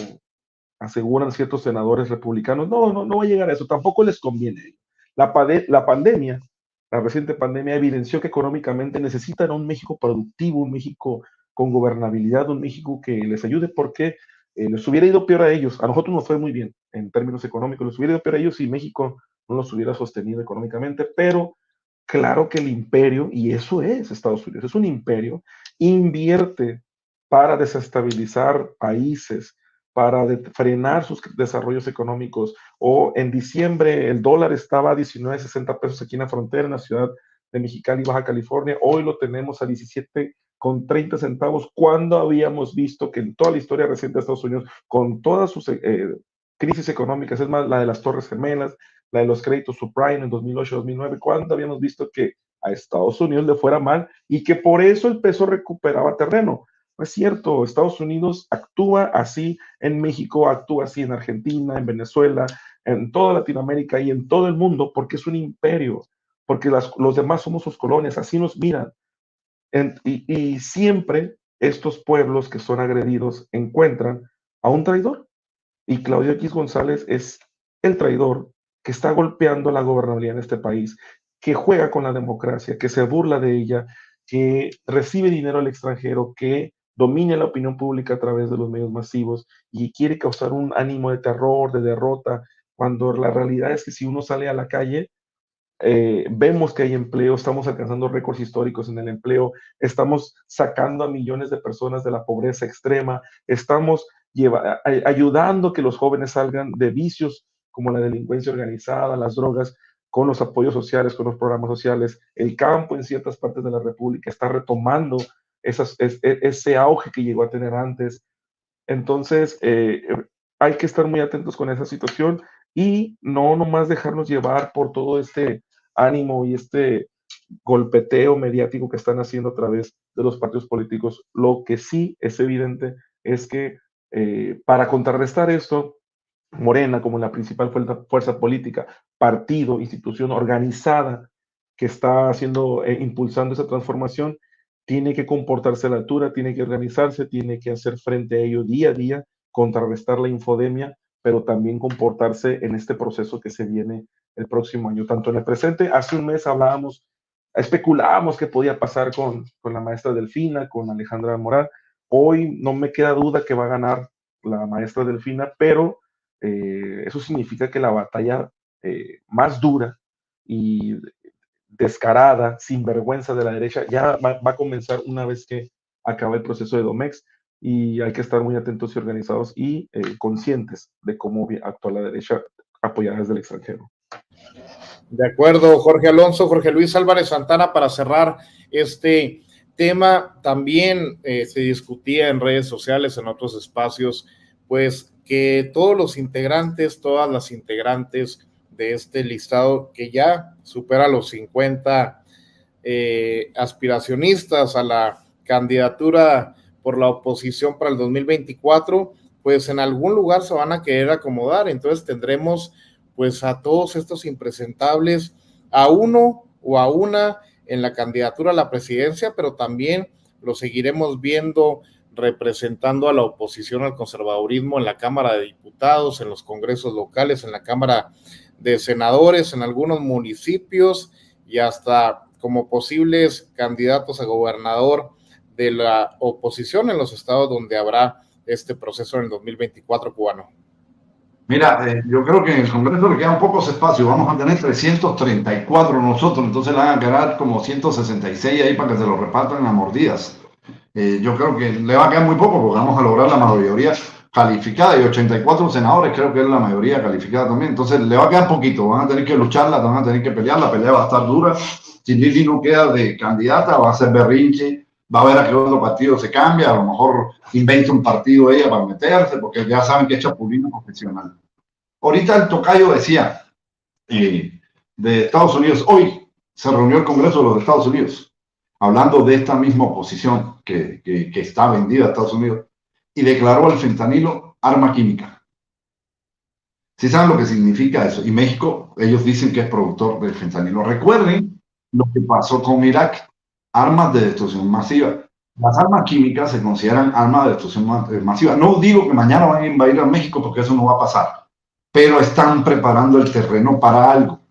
aseguran ciertos senadores republicanos. No va a llegar a eso, tampoco les conviene. La pandemia, la reciente pandemia evidenció que económicamente necesitan un México productivo, un México con gobernabilidad, un México que les ayude, porque les hubiera ido peor a ellos. A nosotros nos fue muy bien en términos económicos, les hubiera ido peor a ellos si México no los hubiera sostenido económicamente, pero claro que el imperio, y eso es Estados Unidos, es un imperio, invierte para desestabilizar países, para frenar sus desarrollos económicos. O en diciembre el dólar estaba a 19.60 pesos aquí en la frontera, en la ciudad de Mexicali, Baja California. Hoy lo tenemos a 17,30 centavos, cuando habíamos visto que en toda la historia reciente de Estados Unidos, con todas sus crisis económicas, es más, la de las Torres Gemelas, la de los créditos subprime en 2008-2009, cuando habíamos visto que a Estados Unidos le fuera mal y que por eso el peso recuperaba terreno. No es cierto, Estados Unidos actúa así en México, actúa así en Argentina, en Venezuela, en toda Latinoamérica y en todo el mundo, porque es un imperio, porque los demás somos sus colonias, así nos miran. Y siempre estos pueblos que son agredidos encuentran a un traidor. Y Claudio X González es el traidor que está golpeando la gobernabilidad en este país, que juega con la democracia, que se burla de ella, que recibe dinero al extranjero, que domina la opinión pública a través de los medios masivos y quiere causar un ánimo de terror, de derrota, cuando la realidad es que si uno sale a la calle, vemos que hay empleo, estamos alcanzando récords históricos en el empleo, estamos sacando a millones de personas de la pobreza extrema, estamos ayudando que los jóvenes salgan de vicios como la delincuencia organizada, las drogas, con los apoyos sociales, con los programas sociales. El campo en ciertas partes de la República está retomando ese auge que llegó a tener antes. Entonces, hay que estar muy atentos con esa situación y no nomás dejarnos llevar por todo este ánimo y este golpeteo mediático que están haciendo a través de los partidos políticos. Lo que sí es evidente es que para contrarrestar esto, Morena, como la principal fuerza política, partido, institución organizada que está impulsando esa transformación, tiene que comportarse a la altura, tiene que organizarse, tiene que hacer frente a ello día a día, contrarrestar la infodemia, pero también comportarse en este proceso que se viene el próximo año, tanto en el presente. Hace un mes especulábamos qué podía pasar con la maestra Delfina, con Alejandra Moral. Hoy no me queda duda que va a ganar la maestra Delfina, pero eso significa que la batalla más dura y descarada, sin vergüenza de la derecha, ya va a comenzar una vez que acabe el proceso de Domex, y hay que estar muy atentos y organizados y conscientes de cómo actúa la derecha apoyada desde el extranjero. De acuerdo, Jorge Alonso. Jorge Luis Álvarez Santana, para cerrar este tema, también se discutía en redes sociales, en otros espacios, pues que todos los integrantes, todas las integrantes de este listado, que ya supera los 50 aspiracionistas a la candidatura por la oposición para el 2024, pues en algún lugar se van a querer acomodar. Entonces tendremos pues a todos estos impresentables, a uno o a una en la candidatura a la presidencia, pero también lo seguiremos viendo representando a la oposición, al conservadurismo en la Cámara de Diputados, en los congresos locales, en la Cámara de Senadores, en algunos municipios, y hasta como posibles candidatos a gobernador de la oposición en los estados donde habrá este proceso en el 2024 cubano. Mira, yo creo que en el Congreso le quedan pocos espacios, vamos a tener 334 nosotros, entonces le van a quedar como 166 ahí para que se lo repartan a mordidas. Yo creo que le va a quedar muy poco porque vamos a lograr la mayoría calificada y 84 senadores, creo que es la mayoría calificada también. Entonces le va a quedar poquito, van a tener que lucharla, van a tener que pelear, la pelea va a estar dura. Si Lili no queda de candidata, va a ser berrinche, va a ver a qué otro partido se cambia, a lo mejor inventa un partido ella para meterse, porque ya saben que es chapulina profesional. Ahorita el tocayo decía de Estados Unidos, hoy se reunió el Congreso de los Estados Unidos, hablando de esta misma oposición que está vendida a Estados Unidos, y declaró el fentanilo arma química. ¿Sí saben lo que significa eso? Y México, ellos dicen que es productor del fentanilo. Recuerden lo que pasó con Irak, armas de destrucción masiva. Las armas químicas se consideran armas de destrucción masiva. No digo que mañana van a invadir a México porque eso no va a pasar, pero están preparando el terreno para algo.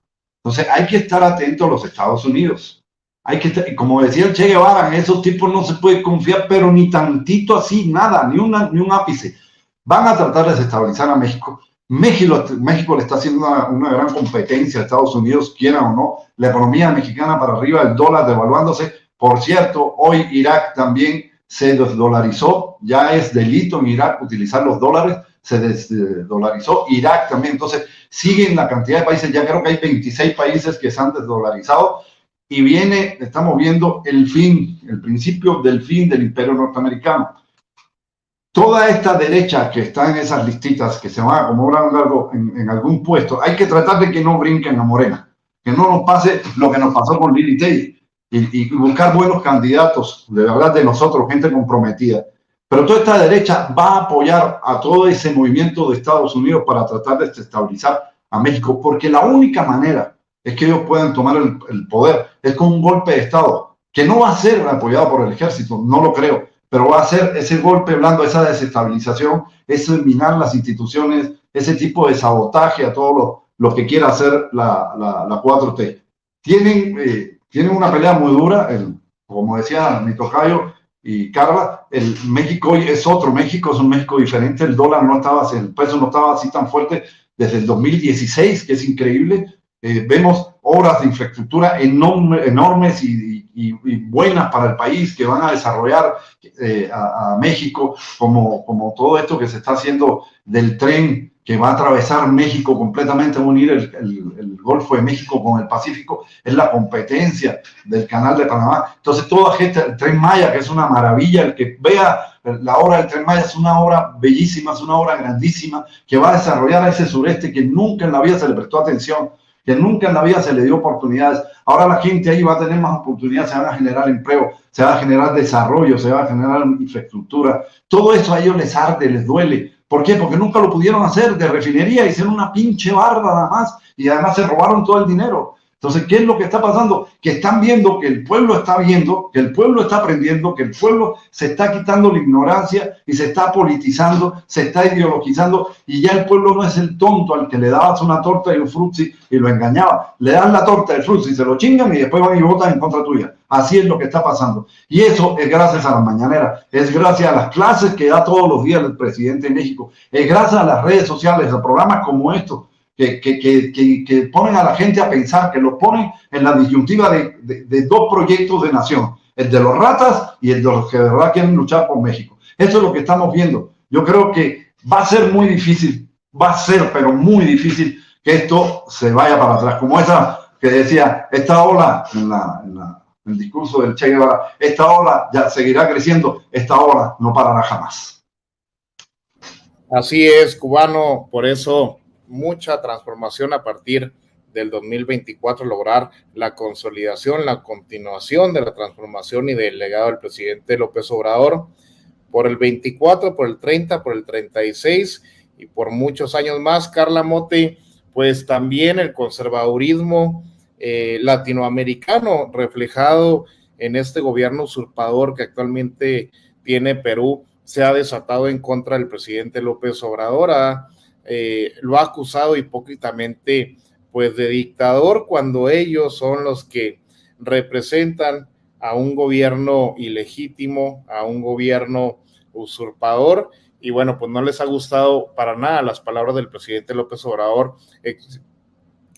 Entonces hay que estar atentos a los Estados Unidos. Hay que estar, como decía el Che Guevara, en esos tipos no se puede confiar, pero ni tantito así, nada, ni un ápice. Van a tratar de desestabilizar a México. México le está haciendo una gran competencia a Estados Unidos, quieran o no. La economía mexicana para arriba, el dólar devaluándose. Por cierto, hoy Irak también se desdolarizó. Ya es delito en Irak utilizar los dólares. Se desdolarizó Irak también. Entonces, siguen la cantidad de países. Ya creo que hay 26 países que se han desdolarizado. Y estamos viendo el principio del fin del imperio norteamericano. Toda esta derecha que está en esas listitas, que se van a acomodar en algún puesto, hay que tratar de que no brinquen a Morena, que no nos pase lo que nos pasó con Lili Tellez, y buscar buenos candidatos, de verdad, de nosotros, gente comprometida. Pero toda esta derecha va a apoyar a todo ese movimiento de Estados Unidos para tratar de desestabilizar a México, porque la única manera es que ellos puedan tomar el poder es con un golpe de Estado, que no va a ser apoyado por el ejército, no lo creo, pero va a ser ese golpe blando, esa desestabilización, ese minar las instituciones, ese tipo de sabotaje a todo lo que quiera hacer la 4T. Tienen una pelea muy dura, como decía mi tocayo y Carla, el México hoy es otro México, es un México diferente, el peso no estaba así tan fuerte desde el 2016, que es increíble. Vemos obras de infraestructura enormes y buenas para el país que van a desarrollar a México, como todo esto que se está haciendo del tren que va a atravesar México completamente, va a unir el Golfo de México con el Pacífico, es la competencia del Canal de Panamá. Entonces, toda gente, el Tren Maya, que es una maravilla, el que vea la obra del Tren Maya es una obra bellísima, es una obra grandísima, que va a desarrollar a ese sureste que nunca en la vida se le prestó atención, que nunca en la vida se le dio oportunidades. Ahora la gente ahí va a tener más oportunidades, se van a generar empleo, se va a generar desarrollo, se va a generar infraestructura. Todo eso a ellos les arde, les duele. ¿Por qué? Porque nunca lo pudieron hacer. De refinería hicieron una pinche barra nada más y además se robaron todo el dinero. Entonces, ¿qué es lo que está pasando? Que están viendo, que el pueblo está viendo, que el pueblo está aprendiendo, que el pueblo se está quitando la ignorancia y se está politizando, se está ideologizando, y ya el pueblo no es el tonto al que le dabas una torta y un frutzi y lo engañaba. Le dan la torta y el frutzi, se lo chingan y después van y votan en contra tuya. Así es lo que está pasando. Y eso es gracias a las mañaneras, es gracias a las clases que da todos los días el presidente de México, es gracias a las redes sociales, a programas como estos, que ponen a la gente a pensar, que lo ponen en la disyuntiva de dos proyectos de nación, el de los ratas y el de los que de verdad quieren luchar por México. Eso es lo que estamos viendo. Yo creo que va a ser muy difícil, pero muy difícil que esto se vaya para atrás, como esa que decía, esta ola en el discurso del Che Guevara, esta ola ya seguirá creciendo, esta ola no parará jamás. Así es, cubano, por eso mucha transformación a partir del 2024, lograr la consolidación, la continuación de la transformación y del legado del presidente López Obrador por el 24, por el 30, por el 36 y por muchos años más. Carla Mote, pues también el conservadurismo latinoamericano reflejado en este gobierno usurpador que actualmente tiene Perú se ha desatado en contra del presidente López Obrador. Lo ha acusado hipócritamente pues de dictador, cuando ellos son los que representan a un gobierno ilegítimo, a un gobierno usurpador. Y bueno, pues no les ha gustado para nada las palabras del presidente López Obrador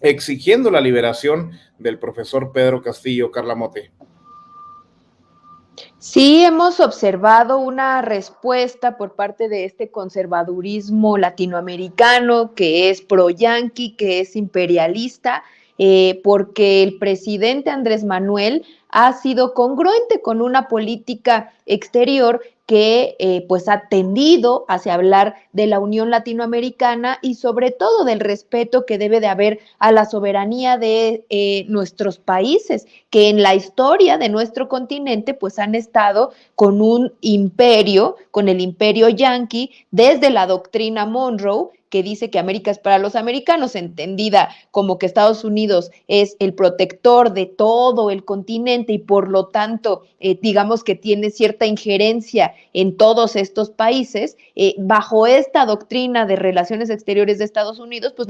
exigiendo la liberación del profesor Pedro Castillo. Carla Mote. Sí, hemos observado una respuesta por parte de este conservadurismo latinoamericano que es pro-yanqui, que es imperialista, porque el presidente Andrés Manuel ha sido congruente con una política exterior que pues ha tendido hacia hablar de la Unión Latinoamericana y sobre todo del respeto que debe de haber a la soberanía de nuestros países, que en la historia de nuestro continente pues han estado con un imperio, con el imperio yanqui, desde la doctrina Monroe, que dice que América es para los americanos, entendida como que Estados Unidos es el protector de todo el continente y por lo tanto, digamos que tiene cierta injerencia en todos estos países. Bajo esta doctrina de relaciones exteriores de Estados Unidos, pues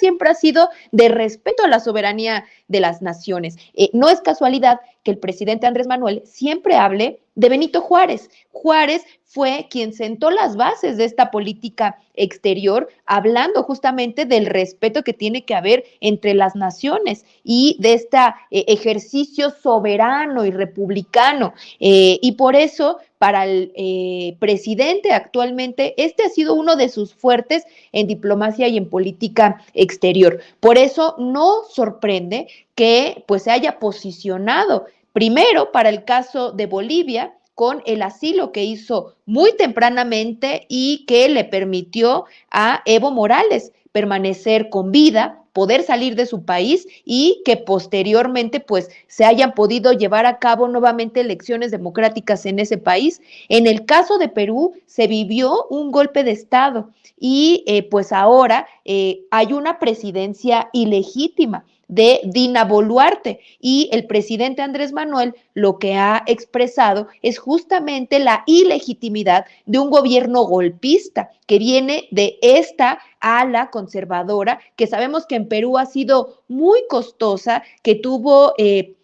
siempre ha sido de respeto a la soberanía de las naciones. No es casualidad que el presidente Andrés Manuel siempre hable de Benito Juárez. Juárez fue quien sentó las bases de esta política exterior, hablando justamente del respeto que tiene que haber entre las naciones y de este ejercicio soberano y republicano. Y por eso, para el presidente actualmente, este ha sido uno de sus fuertes en diplomacia y en política exterior. Por eso no sorprende que pues se haya posicionado primero para el caso de Bolivia con el asilo que hizo muy tempranamente y que le permitió a Evo Morales permanecer con vida, poder salir de su país y que posteriormente pues se hayan podido llevar a cabo nuevamente elecciones democráticas en ese país. En el caso de Perú se vivió un golpe de Estado y pues ahora hay una presidencia ilegítima de Dina Boluarte y el presidente Andrés Manuel lo que ha expresado es justamente la ilegitimidad de un gobierno golpista que viene de esta ala conservadora que sabemos que en Perú ha sido muy costosa, que tuvo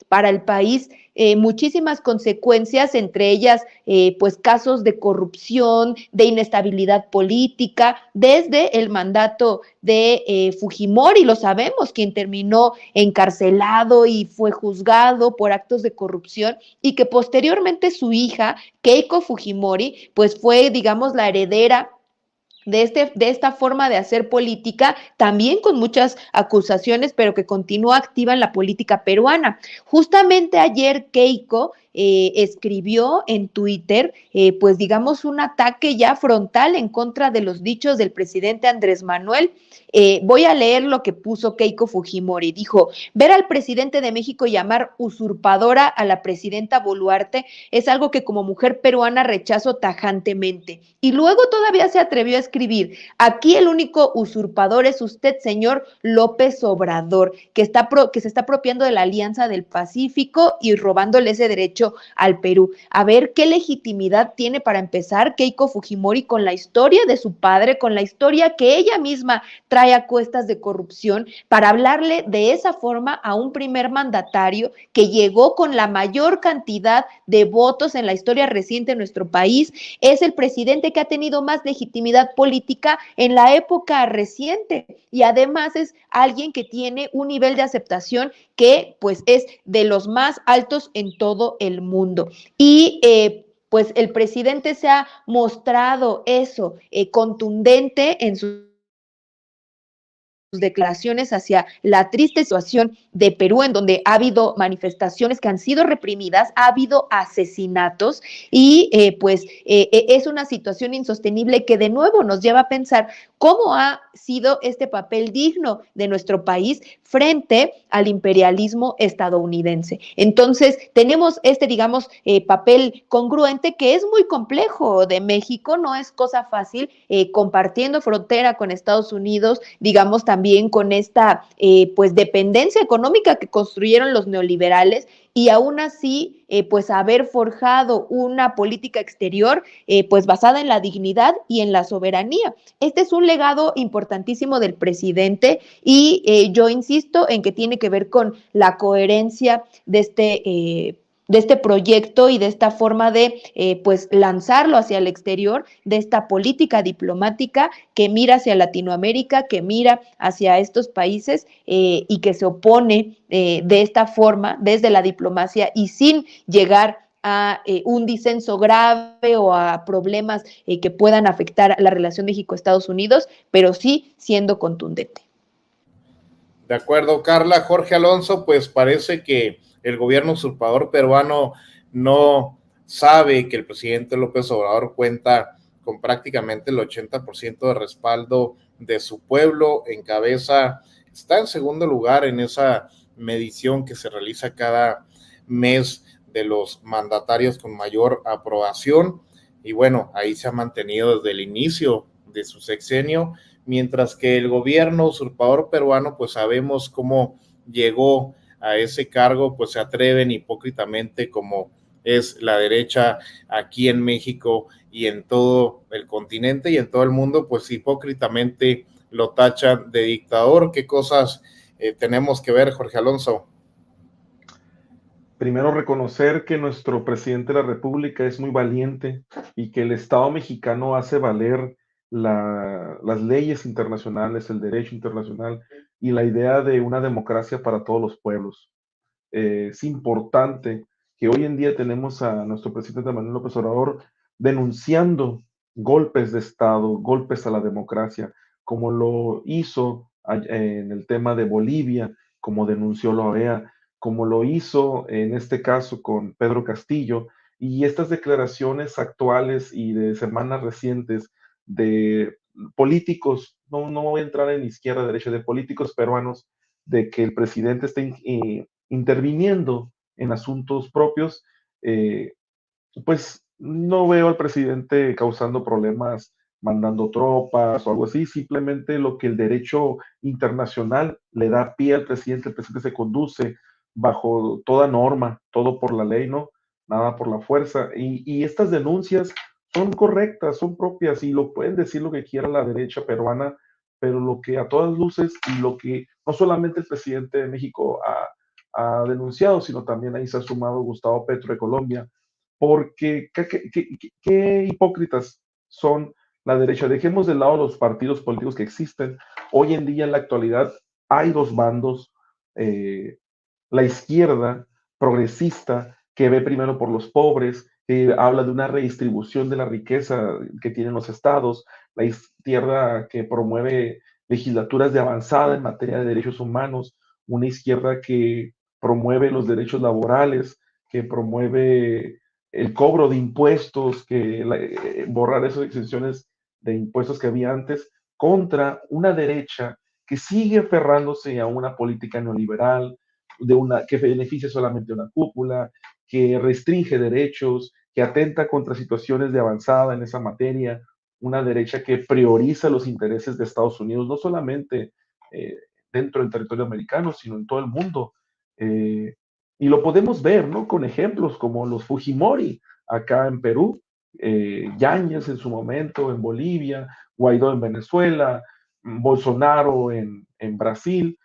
para el país muchísimas consecuencias, entre ellas pues casos de corrupción, de inestabilidad política, desde el mandato de Fujimori, lo sabemos, quien terminó encarcelado y fue juzgado por actos de corrupción y que posteriormente su hija, Keiko Fujimori, pues fue, digamos, la heredera de esta forma de hacer política, también con muchas acusaciones, pero que continúa activa en la política peruana. Justamente ayer Keiko escribió en Twitter, pues digamos, un ataque ya frontal en contra de los dichos del presidente Andrés Manuel. Voy a leer lo que puso Keiko Fujimori. Dijo, ver al presidente de México llamar usurpadora a la presidenta Boluarte es algo que como mujer peruana rechazo tajantemente. Y luego todavía se atrevió a escribir, aquí el único usurpador es usted, señor López Obrador, que se está apropiando de la Alianza del Pacífico y robándole ese derecho al Perú. A ver, ¿qué legitimidad tiene para empezar Keiko Fujimori con la historia de su padre, con la historia que ella misma trae a cuestas de corrupción, para hablarle de esa forma a un primer mandatario que llegó con la mayor cantidad de votos en la historia reciente de nuestro país? Es el presidente que ha tenido más legitimidad política en la época reciente y además es alguien que tiene un nivel de aceptación que pues es de los más altos en todo el mundo. Y pues el presidente se ha mostrado eso, contundente en sus declaraciones hacia la triste situación de Perú, en donde ha habido manifestaciones que han sido reprimidas, ha habido asesinatos y es una situación insostenible que de nuevo nos lleva a pensar cómo ha sido este papel digno de nuestro país frente al imperialismo estadounidense. Entonces, tenemos este, digamos, papel congruente que es muy complejo de México, no es cosa fácil, compartiendo frontera con Estados Unidos, digamos, también con esta pues dependencia económica que construyeron los neoliberales y aún así pues haber forjado una política exterior pues basada en la dignidad y en la soberanía. Este es un legado importantísimo del presidente y yo insisto en que tiene que ver con la coherencia de este proyecto y de esta forma de pues lanzarlo hacia el exterior, de esta política diplomática que mira hacia Latinoamérica, que mira hacia estos países y que se opone de esta forma desde la diplomacia y sin llegar a un disenso grave o a problemas que puedan afectar la relación México-Estados Unidos, pero sí siendo contundente. De acuerdo, Carla. Jorge Alonso, pues parece que el gobierno usurpador peruano no sabe que el presidente López Obrador cuenta con prácticamente el 80% de respaldo de su pueblo, está en segundo lugar en esa medición que se realiza cada mes de los mandatarios con mayor aprobación, y bueno, ahí se ha mantenido desde el inicio de su sexenio, mientras que el gobierno usurpador peruano, pues sabemos cómo llegó a ese cargo, pues se atreven hipócritamente, como es la derecha aquí en México y en todo el continente y en todo el mundo, pues hipócritamente lo tachan de dictador. ¿Qué cosas tenemos que ver, Jorge Alonso? Primero, reconocer que nuestro presidente de la República es muy valiente y que el Estado mexicano hace valer las leyes internacionales, el derecho internacional y la idea de una democracia para todos los pueblos. Es importante que hoy en día tenemos a nuestro presidente Manuel López Obrador denunciando golpes de Estado, golpes a la democracia, como lo hizo en el tema de Bolivia, como denunció la OEA, como lo hizo en este caso con Pedro Castillo, y estas declaraciones actuales y de semanas recientes de políticos, no voy a entrar en izquierda, derecha, de políticos peruanos, de que el presidente está interviniendo en asuntos propios, pues no veo al presidente causando problemas, mandando tropas o algo así, simplemente lo que el derecho internacional le da pie al presidente, el presidente se conduce bajo toda norma, todo por la ley, ¿no? Nada por la fuerza. Y estas denuncias son correctas, son propias y lo pueden decir lo que quiera la derecha peruana, pero lo que a todas luces y lo que no solamente el presidente de México ha denunciado, sino también ahí se ha sumado Gustavo Petro de Colombia, porque qué hipócritas son la derecha. Dejemos de lado los partidos políticos que existen. Hoy en día, en la actualidad, hay dos bandos. La izquierda progresista, que ve primero por los pobres, que habla de una redistribución de la riqueza que tienen los estados, la izquierda que promueve legislaturas de avanzada en materia de derechos humanos, una izquierda que promueve los derechos laborales, que promueve el cobro de impuestos, borrar esas exenciones de impuestos que había antes, contra una derecha que sigue aferrándose a una política neoliberal, que beneficia solamente a una cúpula, que restringe derechos, que atenta contra situaciones de avanzada en esa materia, una derecha que prioriza los intereses de Estados Unidos, no solamente dentro del territorio americano, sino en todo el mundo. Y lo podemos ver, ¿no? Con ejemplos como los Fujimori acá en Perú, Yáñez en su momento en Bolivia, Guaidó en Venezuela, Bolsonaro en Brasil,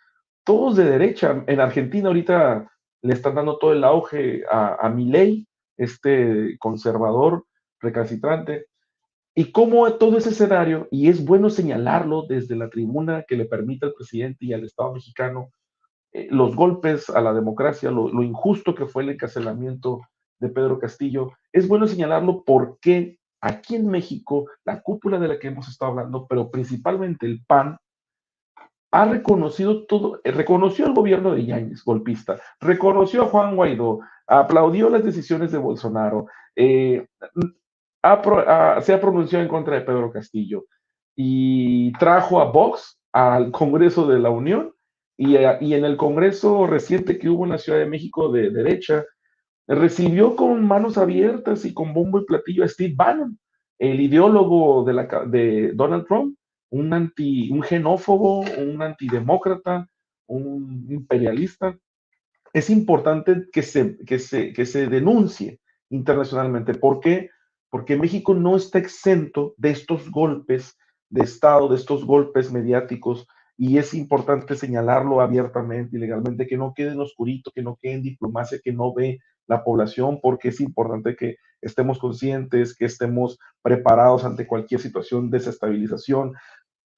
todos de derecha. En Argentina ahorita le están dando todo el auge a Milei, este conservador recalcitrante. Y cómo todo ese escenario, y es bueno señalarlo desde la tribuna que le permite al presidente y al Estado mexicano, los golpes a la democracia, lo injusto que fue el encarcelamiento de Pedro Castillo, es bueno señalarlo porque aquí en México, la cúpula de la que hemos estado hablando, pero principalmente el PAN, ha reconocido todo, reconoció al gobierno de Yáñez, golpista, reconoció a Juan Guaidó, aplaudió las decisiones de Bolsonaro, se ha pronunciado en contra de Pedro Castillo y trajo a Vox al Congreso de la Unión y en el Congreso reciente que hubo en la Ciudad de México de derecha, recibió con manos abiertas y con bombo y platillo a Steve Bannon, el ideólogo de Donald Trump, un xenófobo, un antidemócrata, un imperialista. Es importante que se denuncie internacionalmente. ¿Por qué? Porque México no está exento de estos golpes de Estado, de estos golpes mediáticos, y es importante señalarlo abiertamente y legalmente, que no quede en oscurito, que no quede en diplomacia, que no ve la población, porque es importante que estemos conscientes, que estemos preparados ante cualquier situación de desestabilización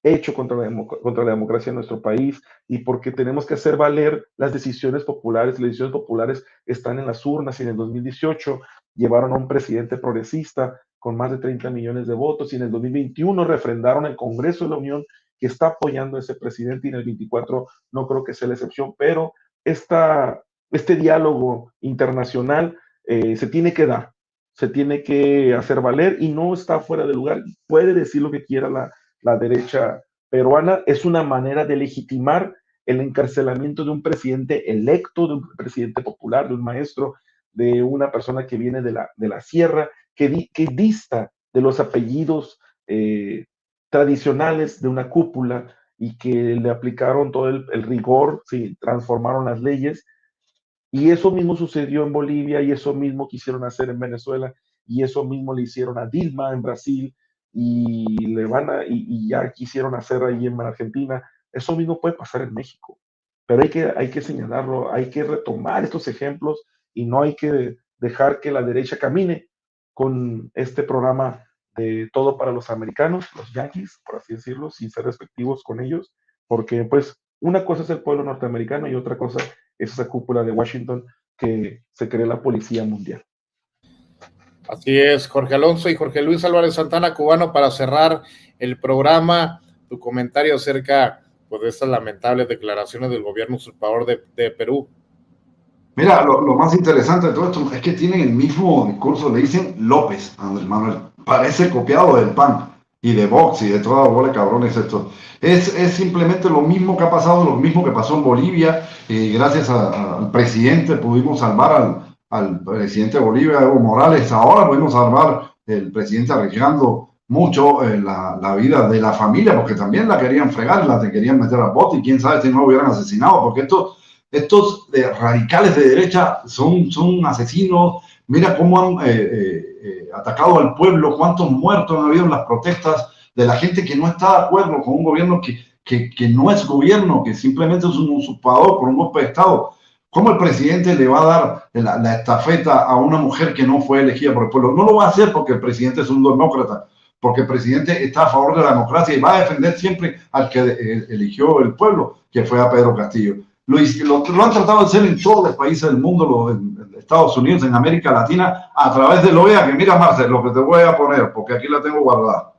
hecho contra la democracia en nuestro país, y porque tenemos que hacer valer las decisiones populares. Las decisiones populares están en las urnas, y en el 2018 llevaron a un presidente progresista con más de 30 millones de votos, y en el 2021 refrendaron el Congreso de la Unión que está apoyando a ese presidente, y en el 24 no creo que sea la excepción, pero este diálogo internacional se tiene que dar, se tiene que hacer valer, y no está fuera de lugar. Puede decir lo que quiera la derecha peruana, es una manera de legitimar el encarcelamiento de un presidente electo, de un presidente popular, de un maestro, de una persona que viene de la sierra, que dista de los apellidos tradicionales de una cúpula, y que le aplicaron todo el rigor, sí, transformaron las leyes, y eso mismo sucedió en Bolivia, y eso mismo quisieron hacer en Venezuela, y eso mismo le hicieron a Dilma en Brasil, y ya quisieron hacer ahí en Argentina. Eso mismo puede pasar en México, pero hay que señalarlo, hay que retomar estos ejemplos, y no hay que dejar que la derecha camine con este programa de todo para los americanos, los yanquis, por así decirlo, sin ser respectivos con ellos, porque pues una cosa es el pueblo norteamericano y otra cosa es esa cúpula de Washington que se cree la policía mundial. Así es, Jorge Alonso y Jorge Luis Álvarez Santana, cubano, para cerrar el programa, tu comentario acerca pues, de estas lamentables declaraciones del gobierno usurpador de Perú. Mira, lo más interesante de todo esto es que tienen el mismo discurso, le dicen López, Andrés Manuel, parece copiado del PAN y de Vox y de toda la bola de cabrones estos. Es simplemente lo mismo que ha pasado, lo mismo que pasó en Bolivia, gracias al presidente pudimos salvar al presidente de Bolivia, Evo Morales. Ahora pudimos salvar el presidente arriesgando mucho la vida de la familia, porque también la querían fregar, la querían meter al bote, y quién sabe si no lo hubieran asesinado, porque estos radicales de derecha son asesinos. Mira cómo han atacado al pueblo, cuántos muertos han habido en las protestas de la gente que no está de acuerdo con un gobierno que no es gobierno, que simplemente es un usurpador por un golpe de Estado. ¿Cómo el presidente le va a dar la estafeta a una mujer que no fue elegida por el pueblo? No lo va a hacer porque el presidente es un demócrata, porque el presidente está a favor de la democracia y va a defender siempre al que eligió el pueblo, que fue a Pedro Castillo. Lo han tratado de hacer en todos los países del mundo, en Estados Unidos, en América Latina, a través de la OEA, que mira, Marcel, lo que te voy a poner, porque aquí la tengo guardada.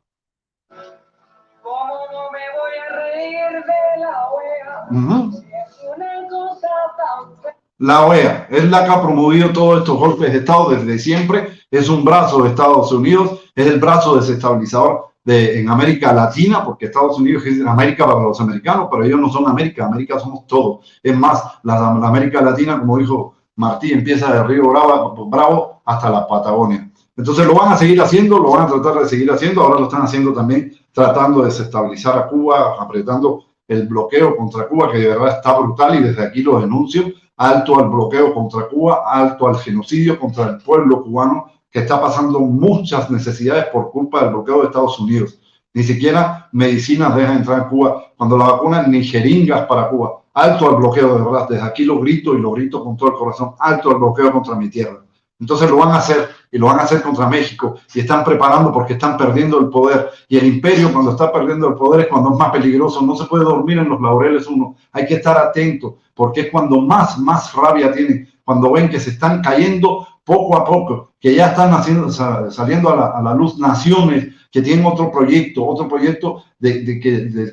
¿Cómo no me voy a reír de la OEA? Si es una cosa tan... La OEA es la que ha promovido todos estos golpes de Estado desde siempre, es un brazo de Estados Unidos, es el brazo desestabilizador en América Latina, porque Estados Unidos es América para los americanos, pero ellos no son América, América somos todos. Es más, la América Latina, como dijo Martí, empieza de Río Bravo hasta la Patagonia. Entonces lo van a seguir haciendo, lo van a tratar de seguir haciendo, ahora lo están haciendo también tratando de desestabilizar a Cuba, apretando el bloqueo contra Cuba, que de verdad está brutal, y desde aquí lo denuncio. Alto al bloqueo contra Cuba, alto al genocidio contra el pueblo cubano, que está pasando muchas necesidades por culpa del bloqueo de Estados Unidos. Ni siquiera medicinas dejan entrar en Cuba, cuando la vacunan ni jeringas para Cuba. Alto al bloqueo, de verdad. Desde aquí lo grito, y lo grito con todo el corazón. Alto al bloqueo contra mi tierra. Entonces lo van a hacer, y lo van a hacer contra México, y están preparando porque están perdiendo el poder. Y el imperio, cuando está perdiendo el poder, es cuando es más peligroso. No se puede dormir en los laureles uno. Hay que estar atento, porque es cuando más rabia tienen, cuando ven que se están cayendo poco a poco, que ya están saliendo a la luz naciones que tienen otro proyecto de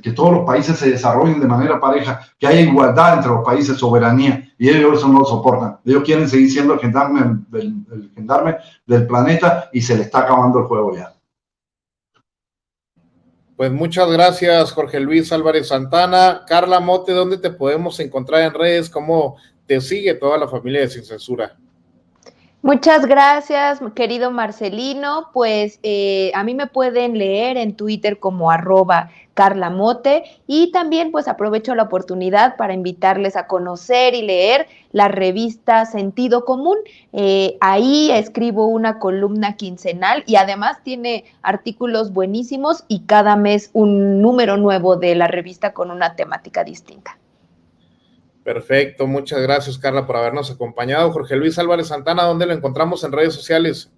que todos los países se desarrollen de manera pareja, que haya igualdad entre los países, soberanía, y ellos eso no lo soportan. Ellos quieren seguir siendo el gendarme del planeta, y se le está acabando el juego ya. Pues muchas gracias, Jorge Luis Álvarez Santana. Carla Mote, ¿dónde te podemos encontrar en redes? ¿Cómo te sigue toda la familia de Sin Censura? Muchas gracias, querido Marcelino. Pues a mí me pueden leer en Twitter como @CarlaMote, y también pues aprovecho la oportunidad para invitarles a conocer y leer la revista Sentido Común. Ahí escribo una columna quincenal, y además tiene artículos buenísimos, y cada mes un número nuevo de la revista con una temática distinta. Perfecto, muchas gracias, Carla, por habernos acompañado. Jorge Luis Álvarez Santana, ¿dónde lo encontramos en redes sociales?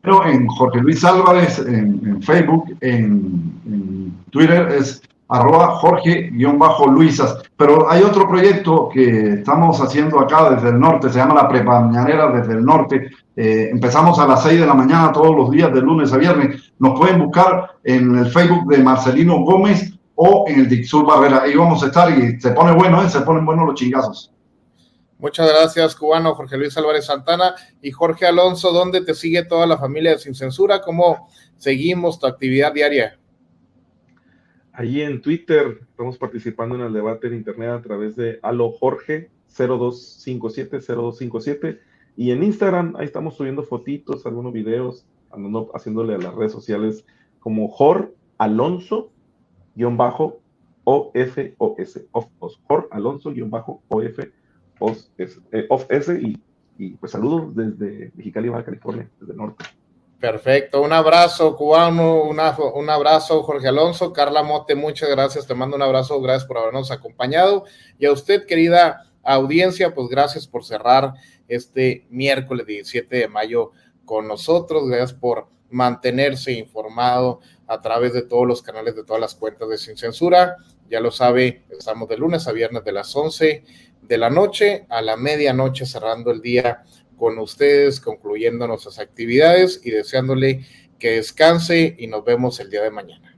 Pero en Jorge Luis Álvarez, en Facebook, en Twitter es @Jorge_Luisas. Pero hay otro proyecto que estamos haciendo acá desde el norte, se llama La Prepa Mañanera desde el norte. Empezamos a las 6 de la mañana todos los días, de lunes a viernes. Nos pueden buscar en el Facebook de Marcelino Gómez o en el Dixur Barrera. Ahí vamos a estar y se pone bueno, se ponen buenos los chingazos. Muchas gracias, cubano Jorge Luis Álvarez Santana. Y Jorge Alonso, ¿dónde te sigue toda la familia de Sin Censura? ¿Cómo seguimos tu actividad diaria? Ahí en Twitter estamos participando en el debate en internet a través de alojorge 0257 y en Instagram ahí estamos subiendo fotitos, algunos videos, andando haciéndole a las redes sociales como Jor Alonso _OFOS, Jor Alonso _OFOS y pues saludos desde Mexicali, Baja California, desde el norte. Perfecto, un abrazo, cubano, un abrazo, Jorge Alonso. Carla Mote, muchas gracias, te mando un abrazo, gracias por habernos acompañado. Y a usted, querida audiencia, pues gracias por cerrar este miércoles 17 de mayo con nosotros, gracias por mantenerse informado a través de todos los canales, de todas las cuentas de Sin Censura. Ya lo sabe, estamos de lunes a viernes de las 11 de la noche a la medianoche, cerrando el día con ustedes, concluyendo nuestras actividades y deseándole que descanse y nos vemos el día de mañana.